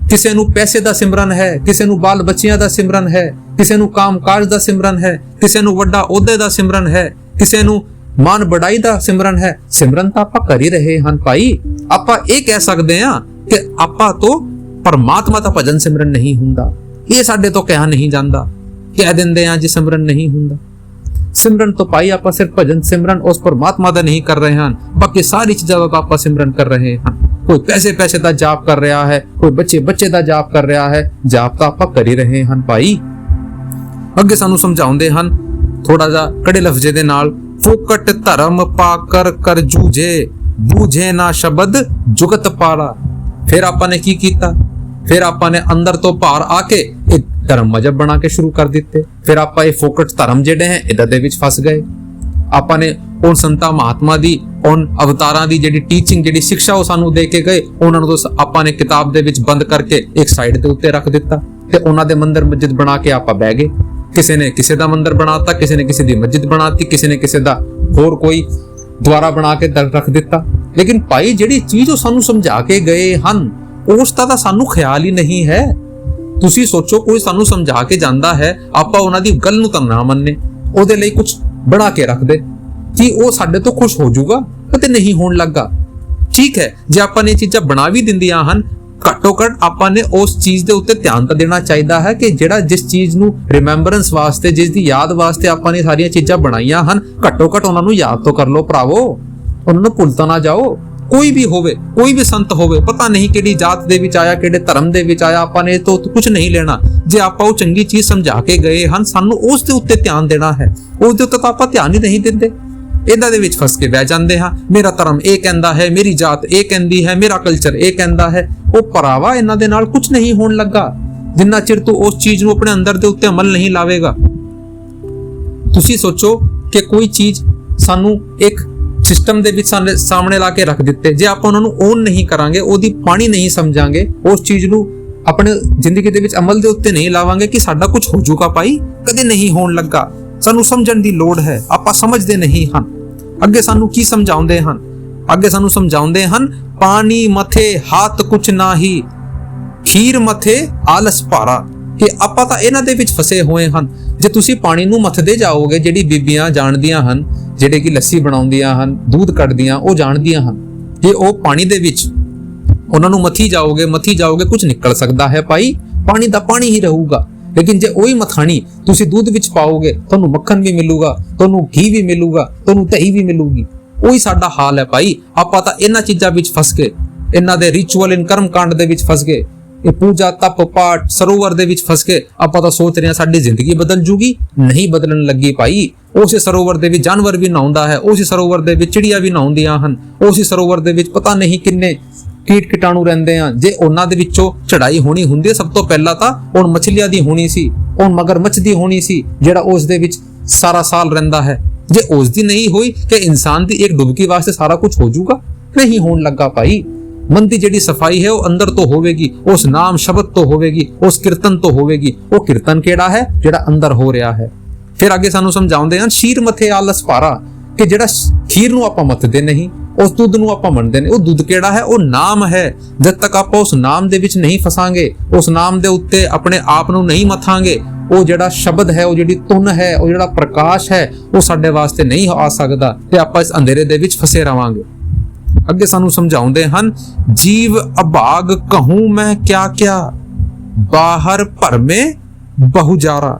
ਕਿਸੇ ਨੂੰ ਪੈਸੇ ਦਾ ਸਿਮਰਨ ਹੈ, ਕਿਸੇ ਨੂੰ ਬਾਲ ਬੱਚਿਆਂ ਦਾ ਸਿਮਰਨ ਹੈ, ਕਿਸੇ ਨੂੰ ਕੰਮ ਕਾਜ ਦਾ ਸਿਮਰਨ ਹੈ, ਕਿਸੇ ਨੂੰ ਵੱਡਾ ਅਹੁਦੇ ਦਾ ਸਿਮਰਨ ਹੈ, ਕਿਸੇ ਨੂੰ ਮਾਨ ਬੜਾਈ ਦਾ ਸਿਮਰਨ ਹੈ। ਸਿਮਰਨ ਤਾਂ ਆਪਾਂ ਕਰ ਹੀ ਰਹੇ ਹਨ ਭਾਈ। ਆਪਾਂ ਇਹ ਕਹਿ ਸਕਦੇ ਹਾਂ ਕਿ ਆਪਾਂ ਤੋਂ ਪਰਮਾਤਮਾ ਦਾ ਭਜਨ ਸਿਮਰਨ ਨਹੀਂ ਹੁੰਦਾ। ਇਹ ਸਾਡੇ ਤੋਂ ਕਿਹਾ ਨਹੀਂ ਜਾਂਦਾ। ਕਹਿ ਦਿੰਦੇ ਆ ਜੀ ਸਿਮਰਨ ਨਹੀਂ ਹੁੰਦਾ। ਸਿਮਰਨ ਤੋਂ ਭਾਈ ਆਪਾਂ ਸਿਰਫ ਭਜਨ ਸਿਮਰਨ ਉਸ ਪਰਮਾਤਮਾ ਦਾ ਨਹੀਂ ਕਰ ਰਹੇ ਹਨ, ਬਾਕੀ ਸਾਰੀ ਚੀਜ਼ਾਂ ਦਾ ਆਪਾਂ ਸਿਮਰਨ ਕਰ ਰਹੇ ਹਨ। ਕੋਈ ਪੈਸੇ ਦਾ ਜਾਪ ਕਰ ਰਿਹਾ ਹੈ, ਕੋਈ ਬੱਚੇ ਦਾ ਜਾਪ ਕਰ ਰਿਹਾ ਹੈ। ਜਾਪ ਤਾਂ ਆਪਾਂ ਕਰ ਹੀ ਰਹੇ ਹਨ ਭਾਈ। ਅੱਗੇ ਸਾਨੂੰ ਸਮਝਾਉਂਦੇ ਹਨ ਥੋੜਾ ਜਿਹਾ ਕੜੇ ਲਫ਼ਜ਼ੇ ਦੇ ਨਾਲ, ਫੋਕਟ ਧਰਮ ਪਾ ਕਰ ਜੂਝੇ, ਬੂਝੇ ਨਾ ਸ਼ਬਦ ਜੁਗਤ ਪਾਲਾ। ਫਿਰ ਆਪਾਂ ਨੇ ਕੀ ਕੀਤਾ? ਫਿਰ ਆਪਾਂ ਨੇ ਅੰਦਰ ਤੋਂ ਭਾਰ ਆ ਕੇ ਇੱਕ ਧਰਮ ਮਜਬ ਬਣਾ ਕੇ ਸ਼ੁਰੂ ਕਰ ਦਿੱਤੇ। ਫਿਰ ਆਪਾਂ ਇਹ ਫੋਕਟ ਧਰਮ ਜਿਹੜੇ ਹੈ ਇਹਨਾਂ ਦੇ ਵਿੱਚ ਫਸ ਗਏ। ਆਪਾਂ ਨੇ ਉਹ ਸੰਤਾਂ ਮਹਾਤਮਾ ਦੀ, ਉਹ ਅਵਤਾਰਾਂ ਦੀ ਜਿਹੜੀ ਟੀਚਿੰਗ, ਜਿਹੜੀ ਸਿੱਖਿਆ ਉਹ ਸਾਨੂੰ ਦੇ ਕੇ ਗਏ, ਉਹਨਾਂ ਨੂੰ ਆਪਾਂ ਨੇ ਕਿਤਾਬ ਦੇ ਵਿੱਚ ਬੰਦ ਕਰਕੇ ਇੱਕ ਸਾਈਡ ਦੇ ਉੱਤੇ ਰੱਖ ਦਿੱਤਾ ਤੇ ਉਹਨਾਂ ਦੇ ਮੰਦਰ ਮਸਜਿਦ ਬਣਾ ਕੇ ਆਪਾਂ ਬਹਿ ਗਏ। ਕਿਸੇ ਨੇ ਕਿਸੇ ਦਾ ਮੰਦਰ ਬਣਾਤਾ, ਕਿਸੇ ਨੇ ਕਿਸੇ ਦੀ ਮਸਜਿਦ ਬਣਾਤੀ, ਕਿਸੇ ਨੇ ਕਿਸੇ ਦਾ ਹੋਰ ਕੋਈ ਦੁਆਰਾ ਬਣਾ ਕੇ ਰੱਖ ਦਿੱਤਾ। ਲੇਕਿਨ ਭਾਈ ਜਿਹੜੀ ਚੀਜ਼ ਉਹ ਸਾਨੂੰ ਸਮਝਾ ਕੇ ਗਏ ਹਨ ਉਸ ਦਾ ਸਾਨੂੰ ਖਿਆਲ ਹੀ ਨਹੀਂ ਹੈ। ਤੁਸੀਂ ਸੋਚੋ, ਕੋਈ ਸਾਨੂੰ ਸਮਝਾ ਕੇ ਜਾਂਦਾ ਹੈ, ਆਪਾਂ ਉਹਨਾਂ ਦੀ ਗੱਲ ਨੂੰ ਤਾਂ ਨਾ ਮੰਨੇ, ਉਹਦੇ ਲਈ ਕੁਝ ਬਣਾ ਕੇ ਰੱਖ ਦੇ, ਕਿ ਉਹ ਸਾਡੇ ਤੋਂ ਖੁਸ਼ ਹੋ ਜਾਊਗਾ? ਕਦੇ ਨਹੀਂ ਹੋਣ ਲੱਗਾ। ਠੀਕ ਹੈ, ਜੇ ਆਪਾਂ ਨੇ ਇਹ ਚੀਜ਼ਾਂ ਬਣਾ ਵੀ ਦਿੰਦੀਆਂ ਹਨ, ਘੱਟੋ ਘੱਟ ਆਪਾਂ ਨੇ ਉਸ ਚੀਜ਼ ਦੇ ਉੱਤੇ ਧਿਆਨ ਤਾਂ ਦੇਣਾ ਚਾਹੀਦਾ ਹੈ ਕਿ ਜਿਹੜਾ ਜਿਸ ਚੀਜ਼ ਨੂੰ ਰਿਮੈਂਬਰੈਂਸ ਵਾਸਤੇ, ਜਿਸ ਦੀ ਯਾਦ ਵਾਸਤੇ ਆਪਾਂ ਨੇ ਸਾਰੀਆਂ ਚੀਜ਼ਾਂ ਬਣਾਈਆਂ ਹਨ, ਘੱਟੋ ਘੱਟ ਉਹਨਾਂ ਨੂੰ ਯਾਦ ਤਾਂ ਕਰ ਲਓ ਭਰਾਵੋ, ਉਹਨਾਂ ਨੂੰ ਭੁੱਲ ਤਾਂ ਨਾ ਜਾਓ। ਕੋਈ ਵੀ ਹੋਵੇ, ਕੋਈ ਵੀ ਸੰਤ ਹੋਵੇ, ਪਤਾ ਨਹੀਂ ਕਿਹੜੀ ਜਾਤ ਦੇ ਵਿੱਚ ਆਇਆ, ਕਿਹੜੇ ਧਰਮ ਦੇ ਵਿੱਚ ਆਇਆ, ਆਪਾਂ ਨੇ ਤੋਂ ਕੁਝ ਨਹੀਂ ਲੈਣਾ। ਜੇ ਆਪਾਂ ਉਹ ਚੰਗੀ ਚੀਜ਼ ਸਮਝਾ ਕੇ ਗਏ ਹਨ, ਸਾਨੂੰ ਉਸ ਦੇ ਉੱਤੇ ਧਿਆਨ ਦੇਣਾ ਹੈ। ਉਸ ਦੇ ਉੱਤੇ ਤਾਂ ਆਪਾਂ ਧਿਆਨ ਹੀ ਨਹੀਂ ਦਿੰਦੇ, ਇਹਨਾਂ ਦੇ ਵਿੱਚ ਫਸ ਕੇ ਬਹਿ ਜਾਂਦੇ ਹਾਂ। ਮੇਰਾ ਧਰਮ ਇਹ ਕਹਿੰਦਾ ਹੈ, ਮੇਰੀ ਜਾਤ ਇਹ ਕਹਿੰਦੀ ਹੈ, ਮੇਰਾ ਕਲਚਰ ਇਹ ਕਹਿੰਦਾ ਹੈ। ਉਹ ਭਰਾਵਾ, ਇਹਨਾਂ ਦੇ ਨਾਲ ਕੁਝ ਨਹੀਂ ਹੋਣ ਲੱਗਾ ਜਿੰਨਾ ਚਿਰ ਤੂੰ ਉਸ ਚੀਜ਼ ਨੂੰ ਆਪਣੇ ਅੰਦਰ ਦੇ ਉੱਤੇ ਅਮਲ ਨਹੀਂ ਲਾਵੇਗਾ। ਤੁਸੀਂ ਸੋਚੋ ਕਿ ਕੋਈ ਚੀਜ਼ ਸਾਨੂੰ ਇੱਕ ਸਿਸਟਮ ਦੇ ਵਿੱਚ ਸਾਹਮਣੇ ਲਾ ਕੇ ਰੱਖ ਦਿੱਤੇ, ਜੇ ਆਪਾਂ ਉਹਨਾਂ ਨੂੰ ਓਨ ਨਹੀਂ ਕਰਾਂਗੇ, ਉਹਦੀ ਪਾਣੀ ਨਹੀਂ ਸਮਝਾਂਗੇ, ਉਸ ਚੀਜ਼ ਨੂੰ ਆਪਣੇ ਜ਼ਿੰਦਗੀ ਦੇ ਵਿੱਚ ਅਮਲ ਦੇ ਉੱਤੇ ਨਹੀਂ ਲਾਵਾਂਗੇ, ਕਿ ਸਾਡਾ ਕੁਝ ਹੋ ਜਾਊਗਾ ਭਾਈ? ਕਦੇ ਨਹੀਂ ਹੋਣ ਲੱਗਾ। ਸਾਨੂੰ ਸਮਝਣ ਦੀ ਲੋੜ ਹੈ, ਆਪਾਂ ਸਮਝਦੇ ਨਹੀਂ ਹਨ। ਅੱਗੇ ਸਾਨੂੰ ਕੀ ਸਮਝਾਉਂਦੇ ਹਨ? ਅੱਗੇ ਸਾਨੂੰ ਸਮਝਾਉਂਦੇ ਹਨ, ਪਾਣੀ ਮਥੇ ਹੱਥ ਕੁਛ ਨਾਹੀ, ਖੀਰ ਮਥੇ ਆਲਸ ਭਾਰਾ। ਕਿ ਆਪਾਂ ਤਾਂ ਇਹਨਾਂ ਦੇ ਵਿੱਚ ਫਸੇ ਹੋਏ ਹਨ। ਜੇ ਤੁਸੀਂ ਪਾਣੀ ਨੂੰ ਮਥਦੇ ਜਾਓਗੇ, ਜਿਹੜੀ ਬੀਬੀਆਂ ਜਾਣਦੀਆਂ ਹਨ, ਜਿਹੜੇ ਕਿ ਲੱਸੀ ਬਣਾਉਂਦੀਆਂ ਹਨ, ਦੁੱਧ ਕੱਢਦੀਆਂ, ਉਹ ਜਾਣਦੀਆਂ ਹਨ ਕਿ ਉਹ ਪਾਣੀ ਦੇ ਵਿੱਚ ਉਹਨਾਂ ਨੂੰ ਮਥੀ ਜਾਓਗੇ ਕੁਝ ਨਿਕਲ ਸਕਦਾ ਹੈ ਭਾਈ, ਪਾਣੀ ਦਾ ਪਾਣੀ ਹੀ ਰਹੂਗਾ। ਲੇਕਿਨ ਜੇ ਉਹੀ ਮਥਾਣੀ ਤੁਸੀਂ ਦੁੱਧ ਵਿੱਚ ਪਾਓਗੇ, ਤੁਹਾਨੂੰ ਮੱਖਣ ਵੀ ਮਿਲੂਗਾ, ਤੁਹਾਨੂੰ ਘੀ ਵੀ ਮਿਲੂਗਾ, ਤੁਹਾਨੂੰ ਦਹੀਂ ਵੀ ਮਿਲੂਗੀ। ਉਹੀ ਸਾਡਾ ਹਾਲ ਹੈ ਭਾਈ। ਆਪਾਂ ਤਾਂ ਇਹਨਾਂ ਚੀਜ਼ਾਂ ਵਿੱਚ ਫਸ ਕੇ, ਇਹਨਾਂ ਦੇ ਰਿਚੁਅਲ, ਇਨ ਕਰਮ ਕਾਂਡ ਦੇ ਵਿੱਚ ਫਸ ਗਏ, ਇਹ ਪੂਜਾ ਤਪ ਪਾਠ ਸਰੋਵਰ ਦੇ ਵਿੱਚ ਫਸ ਕੇ ਆਪਾਂ ਤਾਂ ਸੋਚ ਰਹੇ ਹਾਂ ਸਾਡੀ ਜ਼ਿੰਦਗੀ ਬਦਲ ਜੂਗੀ। ਨਹੀਂ ਬਦਲਣ ਲੱਗੀ ਭਾਈ। ਉਸੇ ਸਰੋਵਰ ਦੇ ਵਿੱਚ ਜਾਨਵਰ ਵੀ ਨਹਾਉਂਦਾ ਹੈ, ਉਸੇ ਸਰੋਵਰ ਦੇ ਵਿੱਚ ਚਿੜੀਆਂ ਵੀ ਨਹਾਉਂਦੀਆਂ ਹਨ, ਉਸੇ ਸਰੋਵਰ ਦੇ ਵਿੱਚ ਪਤਾ ਨਹੀਂ ਕਿੰਨੇ ਕੀਟ ਕੀਟਾਣੂ ਰਹਿੰਦੇ ਆ। ਜੇ ਉਹਨਾਂ ਦੇ ਵਿੱਚੋਂ ਚੜਾਈ ਹੋਣੀ ਹੁੰਦੀ, ਸਭ ਤੋਂ ਪਹਿਲਾਂ ਤਾਂ ਉਹ ਮਛਲੀਆਂ ਦੀ ਹੋਣੀ ਸੀ, ਉਹ ਮਗਰਮੱਛ ਦੀ ਹੋਣੀ ਸੀ, ਜਿਹੜਾ ਉਸ ਦੇ ਵਿੱਚ ਸਾਰਾ ਸਾਲ ਰਹਿੰਦਾ ਹੈ। ਜੇ ਉਸ ਦੀ ਨਹੀਂ ਹੋਈ ਕਿ ਇਨਸਾਨ ਦੀ ਇੱਕ ਡੁਬਕੀ ਵਾਸਤੇ ਸਾਰਾ ਕੁਝ ਹੋ ਜਾਊਗਾ? ਨਹੀਂ ਹੋਣ ਲੱਗਾ ਭਾਈ। ਮਨ ਦੀ ਜਿਹੜੀ ਸਫਾਈ ਹੈ ਉਹ ਅੰਦਰ ਤੋਂ ਹੋਵੇਗੀ, ਉਸ ਨਾਮ ਸ਼ਬਦ ਤੋਂ ਹੋਵੇਗੀ, ਉਸ ਕੀਰਤਨ ਤੋਂ ਹੋਵੇਗੀ। ਉਹ ਕੀਰਤਨ ਕਿਹੜਾ ਹੈ? ਜਿਹੜਾ ਅੰਦਰ ਹੋ ਰਿਹਾ ਹੈ। ਫਿਰ ਅੱਗੇ ਸਾਨੂੰ ਸਮਝਾਉਂਦੇ ਹਨ, ਸ਼ੀਰ ਮਥੇ ਆਲਸ ਭਾਰਾ, ਕਿ ਜਿਹੜਾ ਖੀਰ ਨੂੰ ਆਪਾਂ ਮੱਥਦੇ ਨਹੀਂ, ਉਸ ਦੁੱਧ ਨੂੰ ਆਪਾਂ ਮੰਨਦੇ ਨੇ। ਉਹ ਦੁੱਧ ਕਿਹੜਾ ਹੈ? ਉਹ ਨਾਮ ਹੈ। ਜਦ ਤੱਕ ਆਪਾਂ ਉਸ ਨਾਮ ਦੇ ਵਿੱਚ ਨਹੀਂ ਫਸਾਂਗੇ, ਉਸ ਨਾਮ ਦੇ ਉੱਤੇ ਆਪਣੇ ਆਪ ਨੂੰ ਨਹੀਂ ਮੱਥਾਂਗੇ, ਉਹ ਜਿਹੜਾ ਸ਼ਬਦ ਹੈ, ਉਹ ਜਿਹੜੀ ਧੁਨ ਹੈ, ਉਹ ਜਿਹੜਾ ਪ੍ਰਕਾਸ਼ ਹੈ, ਉਹ ਸਾਡੇ ਵਾਸਤੇ ਨਹੀਂ ਆ ਸਕਦਾ ਤੇ ਆਪਾਂ ਇਸ ਅੰਧੇਰੇ ਦੇ ਵਿੱਚ ਫਸੇ ਰਵਾਂਗੇ। ਅੱਗੇ ਸਾਨੂੰ ਸਮਝਾਉਂਦੇ ਹਨ, ਜੀਵ ਅਭਾਗ ਕਹੂੰ ਮੈਂ ਕਿਆ ਕਿਆ, ਬਾਹਰ ਭਰਮੇ ਬਹੁ ਜਾਰਾ।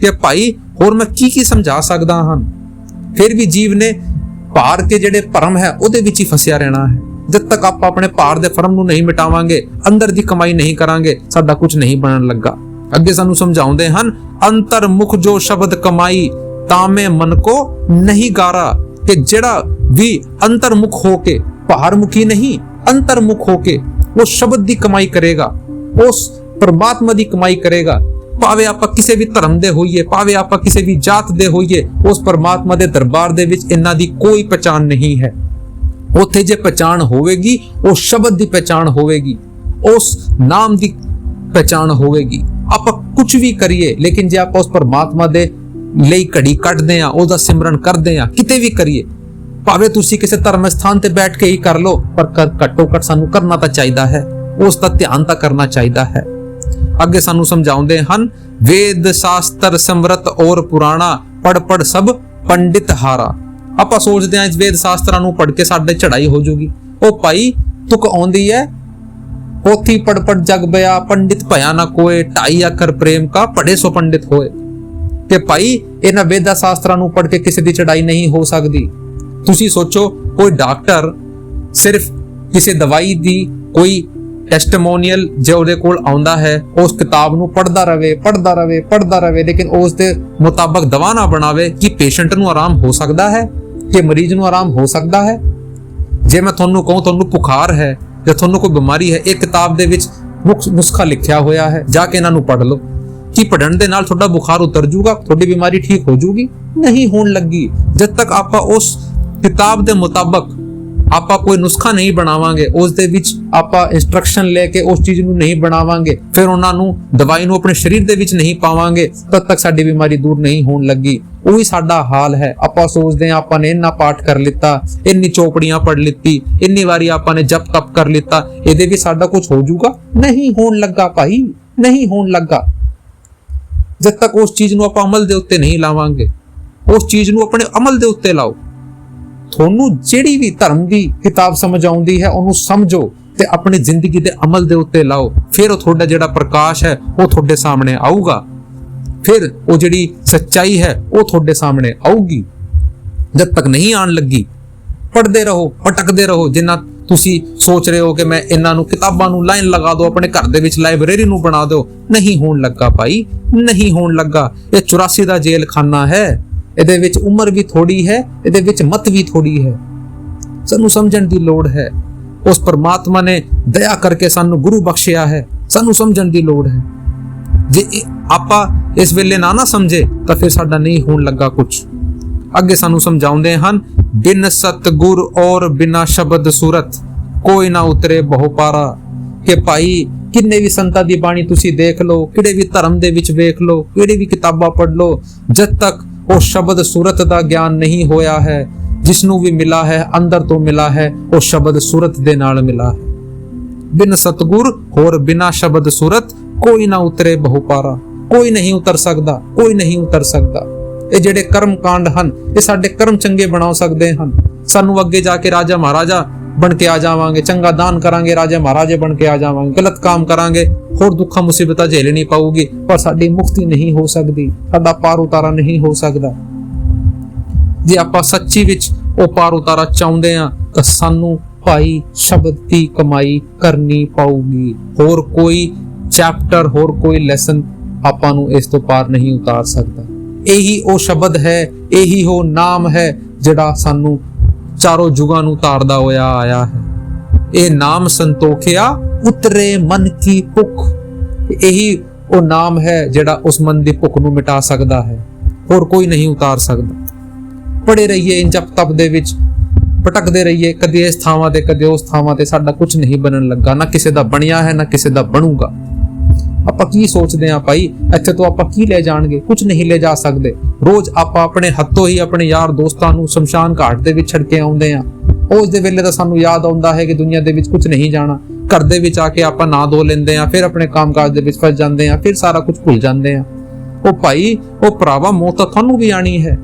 ਕਿ ਭਾਈ ਹੋਰ ਮੈਂ ਕੀ ਸਮਝਾ ਸਕਦਾ ਹਾਂ। ਫਿਰ ਵੀ ਜੀਵ ਨੇ ਭਾਰ ਕੇ ਜਿਹੜੇ ਭਰਮ ਹੈ ਉਹਦੇ ਵਿੱਚ ਹੀ ਫਸਿਆ ਰਹਿਣਾ ਹੈ। ਜਦ ਤੱਕ ਆਪਾਂ ਆਪਣੇ ਭਾਰ ਦੇ ਭਰਮ ਨੂੰ ਨਹੀਂ ਮਿਟਾਵਾਂਗੇ, ਅੰਦਰ ਦੀ ਕਮਾਈ ਨਹੀਂ ਕਰਾਂਗੇ, ਸਾਡਾ ਕੁਝ ਨਹੀਂ ਬਣਨ ਲੱਗਾ। ਅੱਗੇ ਸਾਨੂੰ ਸਮਝਾਉਂਦੇ ਹਨ, ਅੰਤਰ ਮੁਖ ਜੋ ਸ਼ਬਦ ਕਮਾਈ, ਤਾਮੇ ਮਨ ਕੋ ਨਹੀਂ ਗਾਰਾ। ਕਿ ਜਿਹੜਾ ਵੀ ਅੰਤਰਮੁਖ ਹੋ ਕੇ, ਬਾਹਰਮੁਖੀ ਨਹੀਂ, ਅੰਤਰਮੁਖ ਹੋ ਕੇ ਉਹ ਸ਼ਬਦ ਦੀ ਕਮਾਈ ਕਰੇਗਾ, ਉਸ ਪਰਮਾਤਮਾ ਦੀ ਕਮਾਈ ਕਰੇਗਾ। ਭਾਵੇਂ ਆਪਾਂ ਕਿਸੇ ਵੀ ਧਰਮ ਦੇ ਹੋਈਏ, ਭਾਵੇਂ ਆਪਾਂ ਕਿਸੇ ਵੀ ਜਾਤ ਦੇ ਹੋਈਏ, ਉਸ ਪਰਮਾਤਮਾ ਦੇ ਦਰਬਾਰ ਦੇ ਵਿੱਚ ਇਹਨਾਂ ਦੀ ਕੋਈ ਪਛਾਣ ਨਹੀਂ ਹੈ। ਉੱਥੇ ਜੇ ਪਛਾਣ ਹੋਵੇਗੀ, ਉਹ ਸ਼ਬਦ ਦੀ ਪਛਾਣ ਹੋਵੇਗੀ, ਉਸ ਨਾਮ ਦੀ ਪਛਾਣ ਹੋਵੇਗੀ। ਆਪਾਂ ਕੁਝ ਵੀ ਕਰੀਏ, ਲੇਕਿਨ ਜੇ ਆਪਾਂ ਉਸ ਪਰਮਾਤਮਾ ਦੇ ਲਈ ਘੜੀ ਕੱਢਦੇ ਆ, ਉਹਦਾ ਸਿਮਰਨ ਕਰਦੇ ਆ, ਕਿਤੇ ਵੀ ਕਰੀਏ, ਭਾਵੇਂ ਤੁਸੀਂ ਕਿਸੇ ਧਰਮ ਸਥਾਨ ਤੇ ਬੈਠ ਕੇ ਹੀ ਕਰ ਲੋ, ਪਰ ਘੱਟੋ ਘੱਟ ਸਾਨੂੰ ਕਰਨਾ ਤਾਂ ਚਾਹੀਦਾ ਹੈ। ਉਸ ਦਾ ਧਿਆਨ ਤਾਂ ਕਰਨਾ ਚਾਹੀਦਾ ਹੈ। ਅੱਗੇ ਸਾਨੂੰ ਸਮਝਾਉਂਦੇ ਹਨ, ਵੇਦ ਸ਼ਾਸਤਰ ਸਮਰਤ ਔਰ ਪੁਰਾਣਾ ਪੜ ਪੜ ਸਭ ਪੰਡਿਤ ਹਾਰਾ। ਆਪਾਂ ਸੋਚਦੇ ਹਾਂ ਵੇਦ ਸ਼ਾਸਤਰਾਂ ਨੂੰ ਪੜ ਕੇ ਸਾਡੇ ਚੜਾਈ ਹੋ ਜੂਗੀ। ਉਹ ਭਾਈ ਤੁਕ ਆਉਂਦੀ ਹੈ, ਪੋਥੀ ਪੜ ਪੜ ਜਗ ਬਿਆ ਪੰਡਿਤ ਭਇਆ ਨਾ ਕੋਏ, 2.5 ਅੱਖਰ ਪ੍ਰੇਮ ਕਾ ਪੜੇ ਸੋ ਪੰਡਿਤ ਹੋਏ। ਕਿ ਭਾਈ ਇਹਨਾਂ ਵੇਦਾਂ ਸ਼ਾਸਤਰਾਂ ਨੂੰ ਪੜ ਕੇ ਕਿਸੇ ਦੀ ਚੜਾਈ ਨਹੀਂ ਹੋ ਸਕਦੀ। ਤੁਸੀਂ ਸੋਚੋ, ਕੋਈ ਡਾਕਟਰ ਸਿਰਫ ਕਿਸੇ ਦਵਾਈ ਦੀ ਕੋਈ ਟੈਸਟਮੋਨੀਅਲ ਜੋ ਉਹਦੇ ਕੋਲ ਆਉਂਦਾ ਹੈ, ਉਸ ਕਿਤਾਬ ਨੂੰ ਪੜਦਾ ਰਵੇ, ਲੇਕਿਨ ਉਸ ਦੇ ਮੁਤਾਬਕ ਦਵਾ ਨਾ ਬਣਾਵੇ, ਕਿ ਪੇਸ਼ੈਂਟ ਨੂੰ ਆਰਾਮ ਹੋ ਸਕਦਾ ਹੈ, ਕਿ ਮਰੀਜ਼ ਨੂੰ ਆਰਾਮ ਹੋ ਸਕਦਾ ਹੈ? ਜੇ ਮੈਂ ਤੁਹਾਨੂੰ ਕਹੂੰ ਤੁਹਾਨੂੰ ਬੁਖਾਰ ਹੈ ਜਾਂ ਤੁਹਾਨੂੰ ਕੋਈ ਬਿਮਾਰੀ ਹੈ, ਇਹ ਕਿਤਾਬ ਦੇ ਵਿੱਚ ਨੁਸਖਾ ਲਿਖਿਆ ਹੋਇਆ ਹੈ, ਜਾ ਕੇ ਇਹਨਾਂ ਨੂੰ ਪੜ ਲਓ। ਕੀ ਪੜਨ ਦੇ ਨਾਲ ਤੁਹਾਡਾ ਬੁਖਾਰ ਉਤਰ ਜੂਗਾ, ਤੁਹਾਡੀ ਬਿਮਾਰੀ ਠੀਕ ਹੋ ਜੂਗੀ? ਨਹੀਂ ਹੋਣ ਲੱਗੀ। ਜਦ ਤੱਕ ਆਪਾਂ ਉਸ ਕਿਤਾਬ ਦੇ ਮੁਤਾਬਕ ਆਪਾਂ ਕੋਈ ਨੁਸਖਾ ਨਹੀਂ ਬਣਾਵਾਂਗੇ, ਉਸ ਦੇ ਵਿੱਚ ਆਪਾਂ ਇੰਸਟਰਕਸ਼ਨ ਲੈ ਕੇ ਉਸ ਚੀਜ਼ ਨੂੰ ਨਹੀਂ ਬਣਾਵਾਂਗੇ, ਫਿਰ ਉਹਨਾਂ ਨੂੰ ਦਵਾਈ ਨੂੰ ਆਪਣੇ ਸਰੀਰ ਦੇ ਵਿੱਚ ਨਹੀਂ ਪਾਵਾਂਗੇ, ਤਦ ਤੱਕ ਸਾਡੀ ਬਿਮਾਰੀ ਦੂਰ ਨਹੀਂ ਹੋਣ ਲੱਗੀ। ਉਹੀ ਸਾਡਾ ਹਾਲ ਹੈ। ਆਪਾਂ ਸੋਚਦੇ ਹਾਂ ਆਪਾਂ ਨੇ ਇੰਨਾ ਪਾਠ ਕਰ ਲਿੱਤਾ, ਇੰਨੀ ਚੌਪੜੀਆਂ ਪੜ ਲਿੱਤੀ, ਇੰਨੀ ਵਾਰੀ ਆਪਾਂ ਨੇ ਜਪ ਤਪ ਕਰ ਲਿੱਤਾ, ਇਹਦੇ ਵੀ ਸਾਡਾ ਕੁਝ ਹੋ ਜਾਊਗਾ? ਨਹੀਂ ਹੋਣ ਲੱਗਾ ਭਾਈ, ਨਹੀਂ ਹੋਣ ਲੱਗਾ। ਜਦ ਤੱਕ ਉਸ ਚੀਜ਼ ਨੂੰ ਆਪਾਂ ਅਮਲ ਦੇ ਉੱਤੇ ਨਹੀਂ ਲਾਵਾਂਗੇ, ਉਸ ਚੀਜ਼ ਨੂੰ ਆਪਣੇ ਅਮਲ ਦੇ ਉੱਤੇ ਲਾਓ। ਤੁਹਾਨੂੰ ਜਿਹੜੀ ਵੀ ਧਰਮ ਦੀ ਕਿਤਾਬ ਸਮਝ ਆਉਂਦੀ ਹੈ ਉਹਨੂੰ ਸਮਝੋ ਤੇ ਆਪਣੀ ਜ਼ਿੰਦਗੀ ਦੇ ਅਮਲ ਦੇ ਉੱਤੇ ਲਾਓ, ਫਿਰ ਉਹ ਤੁਹਾਡਾ ਜਿਹੜਾ ਪ੍ਰਕਾਸ਼ ਹੈ ਉਹ ਤੁਹਾਡੇ ਸਾਹਮਣੇ ਆਊਗਾ, ਫਿਰ ਉਹ ਜਿਹੜੀ ਸੱਚਾਈ ਹੈ ਉਹ ਤੁਹਾਡੇ ਸਾਹਮਣੇ ਆਊਗੀ। ਜਦ ਤੱਕ ਨਹੀਂ ਆਣ ਲੱਗੀ, ਪੜ੍ਹਦੇ ਰਹੋ, ਭਟਕਦੇ ਰਹੋ। ਜਿੰਨਾ ਤੁਸੀਂ ਸੋਚ ਰਹੇ ਹੋ ਕਿ ਮੈਂ ਇਹਨਾਂ ਨੂੰ ਕਿਤਾਬਾਂ ਨੂੰ ਲਾਈਨ ਲਗਾ ਦਿਓ, ਆਪਣੇ ਘਰ ਦੇ ਵਿੱਚ ਲਾਇਬ੍ਰੇਰੀ ਨੂੰ ਬਣਾ ਦਿਓ, ਨਹੀਂ ਹੋਣ ਲੱਗਾ ਭਾਈ, ਨਹੀਂ ਹੋਣ ਲੱਗਾ। ਇਹ 84 ਦਾ ਜੇਲ੍ਹ ਖਾਨਾ ਹੈ। ਇਹਦੇ ਵਿੱਚ ਉਮਰ ਵੀ ਥੋੜੀ ਹੈ, ਇਹਦੇ ਵਿੱਚ ਮਤ ਵੀ ਥੋੜੀ ਹੈ। ਸਾਨੂੰ ਸਮਝਣ ਦੀ ਲੋੜ ਹੈ। ਉਸ ਪਰਮਾਤਮਾ ਨੇ ਦਇਆ ਕਰਕੇ ਸਾਨੂੰ ਗੁਰੂ ਬਖਸ਼ਿਆ ਹੈ, ਸਾਨੂੰ ਸਮਝਣ ਦੀ ਲੋੜ ਹੈ। ਜੇ ਆਪਾਂ ਇਸ ਵੇਲੇ ਨਾ ਸਮਝੇ ਤਾਂ ਫਿਰ ਸਾਡਾ ਨਹੀਂ ਹੋਣ ਲੱਗਾ ਕੁਝ। ਅੱਗੇ ਸਾਨੂੰ ਸਮਝਾਉਂਦੇ ਹਨ, ਬਿਨ ਸਤਗੁਰ ਔਰ ਬਿਨਾ ਸ਼ਬਦ ਸੂਰਤ ਕੋਈ ਨਾ ਉਤਰੇ ਬਹੁ ਪਾਰਾ। ਕਿ ਭਾਈ ਕਿੰਨੇ ਵੀ ਸੰਤਾਂ ਦੀ ਬਾਣੀ ਤੁਸੀਂ ਦੇਖ ਲਓ, ਕਿਹੜੇ ਵੀ ਧਰਮ ਦੇ ਵਿੱਚ ਵੇਖ ਲਓ, ਕਿਹੜੀ ਵੀ ਕਿਤਾਬਾਂ ਪੜ੍ਹ ਲਓ, ਜਦ ਤੱਕ ਉਹ ਸ਼ਬਦ ਸੂਰਤ ਦਾ ਗਿਆਨ ਨਹੀਂ ਹੋਇਆ ਹੈ, ਜਿਸ ਨੂੰ ਵੀ ਮਿਲਾ ਹੈ ਅੰਦਰ ਤੋਂ ਮਿਲਾ ਹੈ, ਉਹ ਸ਼ਬਦ ਸੂਰਤ ਦੇ ਨਾਲ ਮਿਲਾ ਹੈ। ਬਿਨ ਸਤਗੁਰ ਹੋਰ ਬਿਨਾ ਸ਼ਬਦ ਸੂਰਤ ਕੋਈ ਨਾ ਉਤਰੇ ਬਹੁ ਪਾਰਾ। ਕੋਈ ਨਹੀਂ ਉਤਰ ਸਕਦਾ, ਕੋਈ ਨਹੀਂ ਉਤਰ ਸਕਦਾ। ਇਹ ਜਿਹੜੇ ਕਰਮ ਕਾਂਡ ਹਨ, ਇਹ ਸਾਡੇ ਕਰਮ ਚੰਗੇ ਬਣਾ ਸਕਦੇ ਹਨ। ਸਾਨੂੰ ਅੱਗੇ ਜਾ ਕੇ ਰਾਜਾ ਮਹਾਰਾਜਾ ਬਣ ਕੇ ਆ ਜਾਵਾਂਗੇ, ਚੰਗਾ ਦਾਨ ਕਰਾਂਗੇ, ਰਾਜਾ ਮਹਾਰਾਜੇ ਬਣ ਕੇ ਆ ਜਾਵਾਂਗੇ। ਗਲਤ ਕੰਮ ਕਰਾਂਗੇ, ਹੋਰ ਦੁੱਖਾਂ ਮੁਸੀਬਤਾਂ ਝੇਲਣੀ ਪਊਗੀ, ਪਰ ਸਾਡੀ ਮੁਕਤੀ ਨਹੀਂ ਹੋ ਸਕਦੀ, ਸਾਡਾ ਪਾਰ ਉਤਾਰਾ ਨਹੀਂ ਹੋ ਸਕਦਾ। ਜੇ ਆਪਾਂ ਸੱਚੀ ਵਿੱਚ ਉਹ ਪਾਰ ਉਤਾਰਾ ਚਾਹੁੰਦੇ ਆ ਤਾਂ ਸਾਨੂੰ ਭਾਈ ਸ਼ਬਦ ਦੀ ਕਮਾਈ ਕਰਨੀ ਪਊਗੀ। ਹੋਰ ਕੋਈ ਚੈਪਟਰ, ਹੋਰ ਕੋਈ ਲੈਸਨ ਆਪਾਂ ਨੂੰ ਇਸ ਤੋਂ ਪਾਰ ਨਹੀਂ ਉਤਾਰ ਸਕਦਾ। ਇਹੀ ਉਹ ਸ਼ਬਦ ਹੈ, ਇਹੀ ਉਹ ਨਾਮ ਹੈ ਜਿਹੜਾ ਸਾਨੂੰ ਚਾਰੋਂ ਜੁਗਾਂ ਨੂੰ ਤਾਰਦਾ ਹੋਇਆ ਆਇਆ ਹੈ। ਇਹ ਨਾਮ ਸੰਤੋਖਿਆ ਉਤਰੇ ਮਨ ਕੀ ਭੁੱਖ। ਇਹੀ ਉਹ ਨਾਮ ਹੈ ਜਿਹੜਾ ਉਸ ਮਨ ਦੀ ਭੁੱਖ ਨੂੰ ਮਿਟਾ ਸਕਦਾ ਹੈ, ਹੋਰ ਕੋਈ ਨਹੀਂ ਉਤਾਰ ਸਕਦਾ। ਪੜੇ ਰਹੀਏ ਇਨ ਜਪ ਤਪ ਦੇ ਵਿੱਚ, ਭਟਕਦੇ ਰਹੀਏ, ਕਦੇ ਇਸ ਥਾਵਾਂ ਤੇ ਕਦੇ ਉਸ ਥਾਵਾਂ ਤੇ, ਸਾਡਾ ਕੁਝ ਨਹੀਂ ਬਣਨ ਲੱਗਾ, ਨਾ ਕਿਸੇ ਦਾ ਬਣਿਆ ਹੈ ਨਾ ਕਿਸੇ ਦਾ ਬਣੂਗਾ। ਆਪਾਂ ਕੀ ਸੋਚਦੇ ਆ ਭਾਈ, ਇੱਥੇ ਤੋਂ ਆਪਾਂ ਕੀ ਲੈ ਜਾਣਗੇ? ਕੁਝ ਨਹੀਂ ਲੈ ਜਾ ਸਕਦੇ। ਰੋਜ਼ ਆਪਾਂ ਆਪਣੇ ਹੱਥੋਂ ਹੀ ਆਪਣੇ ਯਾਰ ਦੋਸਤਾਂ ਨੂੰ ਸ਼ਮਸ਼ਾਨ ਘਾਟ ਦੇ ਵਿੱਚ ਛੱਡ ਕੇ ਆਉਂਦੇ ਆ। ਉਸ ਦੇ ਵੇਲੇ ਤਾਂ ਸਾਨੂੰ ਯਾਦ ਆਉਂਦਾ ਹੈ ਕਿ ਦੁਨੀਆ ਦੇ ਵਿੱਚ ਕੁਝ ਨਹੀਂ ਜਾਣਾ। ਘਰ ਦੇ ਵਿੱਚ ਆ ਕੇ ਆਪਾਂ ਨਾ ਧੋ ਲੈਂਦੇ ਆ, ਫਿਰ ਆਪਣੇ ਕੰਮਕਾਜ ਦੇ ਵਿੱਚ ਫਸ ਜਾਂਦੇ ਆ, ਫਿਰ ਸਾਰਾ ਕੁਝ ਭੁੱਲ ਜਾਂਦੇ ਆ। ਉਹ ਭਾਈ, ਉਹ ਭਰਾਵਾ, ਮੌਤ ਤਾਂ ਤੁਹਾਨੂੰ ਵੀ ਆਣੀ ਹੈ,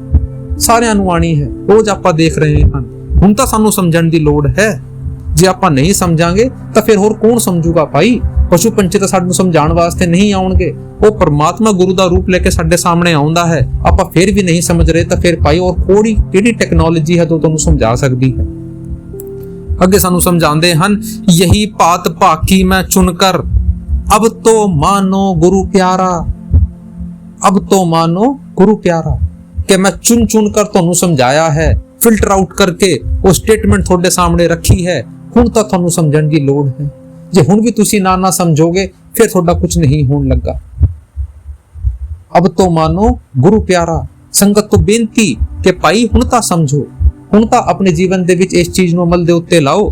ਸਾਰਿਆਂ ਨੂੰ ਆਣੀ ਹੈ। ਰੋਜ਼ ਆਪਾਂ ਦੇਖ ਰਹੇ ਹਨ। ਹੁਣ ਤਾਂ ਸਾਨੂੰ ਸਮਝਣ ਦੀ ਲੋੜ ਹੈ। ਜੇ ਆਪਾਂ ਨਹੀਂ ਸਮਝਾਂਗੇ ਤਾਂ ਫਿਰ ਹੋਰ ਕੌਣ ਸਮਝੂਗਾ ਭਾਈ? ਪਸ਼ੂ ਪੰਛੀ ਤਾਂ ਸਾਨੂੰ ਸਮਝਾਉਣ ਵਾਸਤੇ ਨਹੀਂ ਆਉਣਗੇ। ਉਹ ਪਰਮਾਤਮਾ ਗੁਰੂ ਦਾ ਰੂਪ ਲੈ ਕੇ ਸਾਡੇ ਸਾਹਮਣੇ ਆਉਂਦਾ ਹੈ, ਆਪਾਂ ਫਿਰ ਵੀ ਨਹੀਂ ਸਮਝ ਰਹੇ ਤਾਂ ਫਿਰ ਭਾਈ ਹੋਰ ਕਿਹੜੀ ਟੈਕਨੋਲੋਜੀ ਹੈ ਜੋ ਤੁਹਾਨੂੰ ਸਮਝਾ ਸਕਦੀ ਹੈ? ਅੱਗੇ ਸਾਨੂੰ ਸਮਝਾਉਂਦੇ ਹਨ, ਯਹੀ ਪਾਤ ਭਾਕੀ ਮੈਂ ਚੁਨ ਕਰ ਅਬ ਤੋ ਮਾਨੋ ਗੁਰੂ ਪਿਆਰਾ। ਅਬ ਤੋ ਮਾਨੋ ਗੁਰੂ ਪਿਆਰਾ, ਕਿ ਮੈਂ ਚੁਣ ਚੁਣ ਕਰ ਤੁਹਾਨੂੰ ਸਮਝਾਇਆ ਹੈ, ਫਿਲਟਰ ਆਊਟ ਕਰਕੇ ਉਹ ਸਟੇਟਮੈਂਟ ਤੁਹਾਡੇ ਸਾਹਮਣੇ ਰੱਖੀ ਹੈ। ਹੁਣ ਤਾਂ ਤੁਹਾਨੂੰ ਸਮਝਣ ਦੀ ਲੋੜ ਹੈ। ਜੇ ਹੁਣ ਵੀ ਤੁਸੀਂ ਨਾ ਸਮਝੋਗੇ ਫਿਰ ਤੁਹਾਡਾ ਕੁਝ ਨਹੀਂ ਹੋਣ ਲੱਗਾ। ਅਬ ਤੋਂ ਮਾਨੋ ਗੁਰੂ ਪਿਆਰਾ। ਸੰਗਤ ਤੋਂ ਬੇਨਤੀ ਕਿ ਭਾਈ ਹੁਣ ਤਾਂ ਸਮਝੋ, ਹੁਣ ਤਾਂ ਆਪਣੇ ਜੀਵਨ ਦੇ ਵਿੱਚ ਇਸ ਚੀਜ਼ ਨੂੰ ਅਮਲ ਦੇ ਉੱਤੇ ਲਾਓ,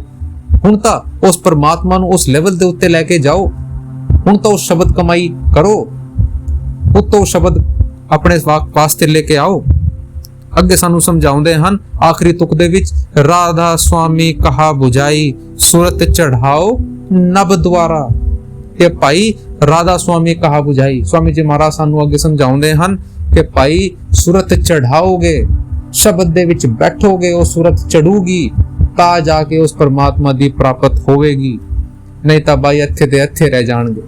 ਹੁਣ ਤਾਂ ਉਸ ਪਰਮਾਤਮਾ ਨੂੰ ਉਸ ਲੈਵਲ ਦੇ ਉੱਤੇ ਲੈ ਕੇ ਜਾਓ, ਹੁਣ ਤਾਂ ਉਸ ਸ਼ਬਦ ਕਮਾਈ ਕਰੋ, ਉਹ ਤੋਂ ਸ਼ਬਦ ਆਪਣੇ ਵਾਸਤੇ ਲੈ ਕੇ ਆਓ। ਅੱਗੇ ਸਾਨੂੰ ਸਮਝਾਉਂਦੇ ਹਨ ਆਖਰੀ ਤੁਕ ਦੇ ਵਿੱਚ, ਰਾਧਾ ਸੁਆਮੀ ਕਹਾ 부ਝਾਈ ਸੁਰਤ ਚੜਾਓ नभ द्वारा। ਤੇ ਭਾਈ ਰਾਧਾ ਸੁਆਮੀ ਕਹਾ 부ਝਾਈ। स्वामी जी महाराज ਸਾਨੂੰ ਅੱਗੇ ਸਮਝਾਉਂਦੇ ਹਨ ਕਿ ਭਾਈ ਸੁਰਤ ਚੜਾਓਗੇ, ਸ਼ਬਦ ਦੇ ਵਿੱਚ ਬੈਠੋਗੇ, ਉਹ ਸੁਰਤ ਚੜੂਗੀ ਤਾਂ ਜਾ ਕੇ ਉਸ ਪਰਮਾਤਮਾ ਦੀ ਪ੍ਰਾਪਤ ਹੋਵੇਗੀ। ਨਹੀਂ ਤਾਂ ਭਾਈ ਇੱਥੇ ਦੇ ਇੱਥੇ ਰਹਿ ਜਾਣਗੇ।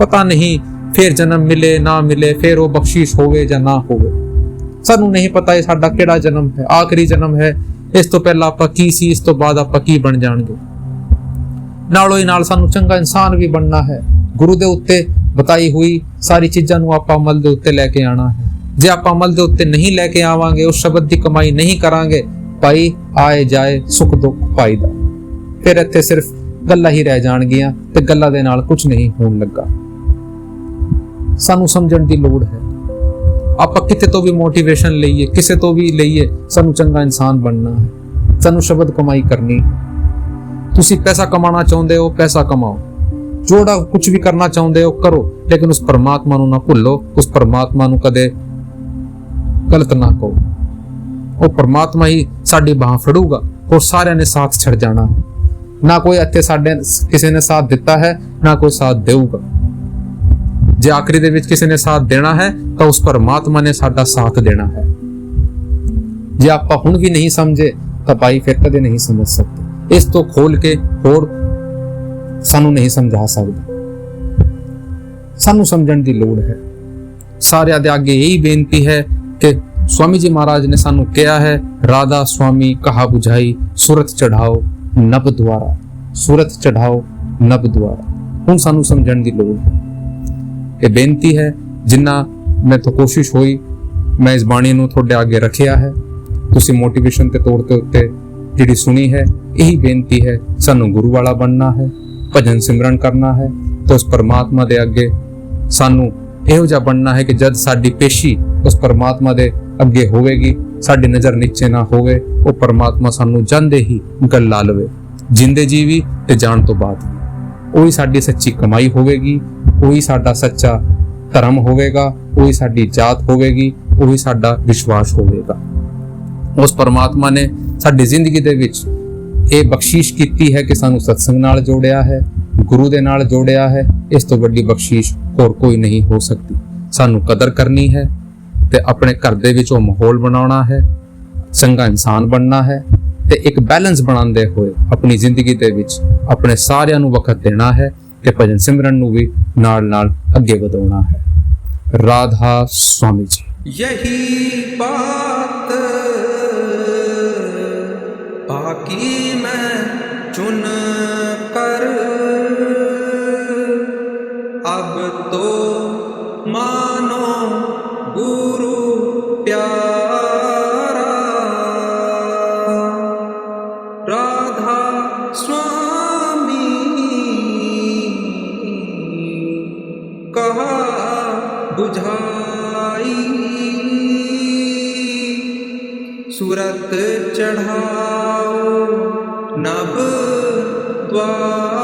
ਪਤਾ ਨਹੀਂ ਫਿਰ ਜਨਮ ਮਿਲੇ ਨਾ ਮਿਲੇ, ਫਿਰ ਉਹ ਬਖਸ਼ਿਸ਼ ਹੋਵੇ ਜਾਂ ਨਾ ਹੋਵੇ। ਸਾਨੂੰ ਨਹੀਂ ਪਤਾ ਇਹ ਸਾਡਾ ਕਿਹੜਾ ਜਨਮ ਹੈ, ਆਖਰੀ ਜਨਮ ਹੈ, ਇਸ ਤੋਂ ਪਹਿਲਾਂ ਆਪਾਂ ਕੀ ਸੀ, ਇਸ ਤੋਂ ਬਾਅਦ ਆਪਾਂ ਕੀ ਬਣ ਜਾਣਗੇ। ਨਾਲੋਂ ਹੀ ਨਾਲ ਸਾਨੂੰ ਚੰਗਾ ਇਨਸਾਨ ਵੀ ਬਣਨਾ ਹੈ। ਗੁਰੂ ਦੇ ਉੱਤੇ ਬਤਾਈ ਹੋਈ ਸਾਰੀ ਚੀਜ਼ਾਂ ਨੂੰ ਆਪਾਂ ਅਮਲ ਦੇ ਉੱਤੇ ਲੈ ਕੇ ਆਣਾ ਹੈ। ਜੇ ਆਪਾਂ ਅਮਲ ਦੇ ਉੱਤੇ ਨਹੀਂ ਲੈ ਕੇ ਆਵਾਂਗੇ, ਉਸ ਸ਼ਬਦ ਦੀ ਕਮਾਈ ਨਹੀਂ ਕਰਾਂਗੇ, ਭਾਈ ਆਏ ਜਾਏ ਸੁੱਖ ਦੁੱਖ ਪਾਈਦਾ, ਫਿਰ ਇੱਥੇ ਸਿਰਫ ਗੱਲਾਂ ਹੀ ਰਹਿ ਜਾਣਗੀਆਂ ਤੇ ਗੱਲਾਂ ਦੇ ਨਾਲ ਕੁਝ ਨਹੀਂ ਹੋਣ ਲੱਗਾ। ਸਾਨੂੰ ਸਮਝਣ ਦੀ ਲੋੜ ਹੈ। ਆਪਾਂ ਕਿਤੇ ਤੋਂ ਵੀ ਮੋਟੀਵੇਸ਼ਨ ਲਈਏ, ਕਿਸੇ ਤੋਂ ਵੀ ਲਈਏ, ਸਾਨੂੰ ਚੰਗਾ ਇਨਸਾਨ ਬਣਨਾ ਹੈ, ਸਾਨੂੰ ਸ਼ਬਦ ਕਮਾਈ ਕਰਨੀ ਹੈ। ਤੁਸੀਂ ਪੈਸਾ ਕਮਾਉਣਾ ਚਾਹੁੰਦੇ ਹੋ, ਪੈਸਾ ਕਮਾਓ, जोड़ा कुछ भी करना चाहते हो करो, लेकिन उस परमात्मा ਨੂੰ ਨਾ ਭੁੱਲੋ। उस परमात्मा ਨੂੰ ਕਦੇ ਗਲਤ ਨਾ ਕਹੋ। ਉਹ परमात्मा ਹੀ ਸਾਡੀ ਬਾਹ ਫੜੂਗਾ और ਸਾਰਿਆਂ ਨੇ ਸਾਥ ਛੱਡ ਜਾਣਾ ਹੈ। ਨਾ ਕੋਈ ਇੱਥੇ ਸਾਡੇ ਕਿਸੇ ਨੇ ਸਾਥ ਦਿੱਤਾ ਹੈ, ਨਾ ਕੋਈ ਸਾਥ ਦੇਊਗਾ। ਜੇ ਆਖਰੀ ਦੇ ਵਿੱਚ ਕਿਸੇ ਨੇ ਸਾਥ ਦੇਣਾ ਹੈ ਤਾਂ ਉਸ परमात्मा ਨੇ ਸਾਡਾ ਸਾਥ ਦੇਣਾ ਹੈ। ਜੇ ਆਪਾਂ ਹੁਣ ਵੀ ਨਹੀਂ ਸਮਝੇ ਤਾਂ ਭਾਈ ਫਿਰ ਕਦੇ ਨਹੀਂ ਸਮਝ ਸਕਦੇ। ਇਸ ਤੋਂ ਖੋਲ ਕੇ ਹੋਰ ਸਾਨੂੰ ਨਹੀਂ ਸਮਝਾ ਸਕਦਾ। ਸਾਨੂੰ ਸਮਝਣ ਦੀ ਲੋੜ ਹੈ। ਸਾਰਿਆਂ ਦੇ ਅੱਗੇ ਇਹੀ ਬੇਨਤੀ ਹੈ ਕਿ स्वामी जी महाराज ने सानू किया है, राधा स्वामी कहा बुझाई, सुरत चढ़ाओ नभ द्वारा, सुरत चढ़ाओ नभ द्वारा। हुण सानू समझण दी लोड़ है। ये बेनती है, जिन्ना मैं तो कोशिश हुई मैं इस बाणी नू तुहाडे अगे रखिया है। तुसी मोटिवेशन के तौर ते उत्ते जिहड़ी सुनी है, यही बेनती है, सानू गुरु वाला बनना है, भजन सिमरन करना है, तो उस परमात्मा दे अगे सानू ਇਹੋ ਜਿਹਾ ਬਣਨਾ ਹੈ ਕਿ ਜਦ ਸਾਡੀ ਪੇਸ਼ੀ ਉਸ ਪਰਮਾਤਮਾ ਦੇ ਅੱਗੇ ਹੋਵੇਗੀ, ਸਾਡੀ ਨਜ਼ਰ ਨੀਚੇ ਨਾ ਹੋਵੇ, ਉਹ ਪਰਮਾਤਮਾ ਸਾਨੂੰ ਜਾਂਦੇ ਹੀ ਗੱਲ ਲਾ ਲਵੇ, ਜਿੰਦੇ ਜੀ ਵੀ ਤੇ ਜਾਣ ਤੋਂ ਬਾਅਦ ਵੀ। ਉਹੀ ਸਾਡੀ ਸੱਚੀ ਕਮਾਈ ਹੋਵੇਗੀ, ਉਹੀ ਸਾਡਾ ਸੱਚਾ ਧਰਮ ਹੋਵੇਗਾ, ਉਹੀ ਸਾਡੀ ਜਾਤ ਹੋਵੇਗੀ, ਉਹੀ ਸਾਡਾ ਵਿਸ਼ਵਾਸ ਹੋਵੇਗਾ। ਉਸ ਪਰਮਾਤਮਾ ਨੇ ਸਾਡੀ ਜ਼ਿੰਦਗੀ ਦੇ ਵਿੱਚ ਇਹ ਬਖਸ਼ਿਸ਼ ਕੀਤੀ ਹੈ ਕਿ ਸਾਨੂੰ ਸਤਸੰਗ ਨਾਲ ਜੋੜਿਆ ਹੈ, ਗੁਰੂ ਦੇ ਨਾਲ ਜੋੜਿਆ ਹੈ। ਇਸ ਤੋਂ ਵੱਡੀ ਬਖਸ਼ਿਸ਼ ਹੋਰ ਕੋਈ ਨਹੀਂ ਹੋ ਸਕਦੀ। ਸਾਨੂੰ ਕਦਰ ਕਰਨੀ ਹੈ ਤੇ ਆਪਣੇ ਘਰ ਦੇ ਵਿੱਚ ਉਹ ਮਾਹੌਲ ਬਣਾਉਣਾ ਹੈ, ਚੰਗਾ ਇਨਸਾਨ ਬਣਨਾ ਹੈ ਤੇ ਇੱਕ ਬੈਲੈਂਸ ਬਣਾਉਂਦੇ ਹੋਏ ਆਪਣੀ ਜ਼ਿੰਦਗੀ ਦੇ ਵਿੱਚ ਆਪਣੇ ਸਾਰਿਆਂ ਨੂੰ ਵਕਤ ਦੇਣਾ ਹੈ ਤੇ ਭਜਨ ਸਿਮਰਨ ਨੂੰ ਵੀ ਨਾਲ-ਨਾਲ ਅੱਗੇ ਵਧਾਉਣਾ ਹੈ। राधा स्वामी जी। यही बात बाकी मैं चुन कर अब तो मानो गुरु प्यारा, राधा स्वामी कहा बुझाई, सूरत चढ़ाओ नभ द्वारा।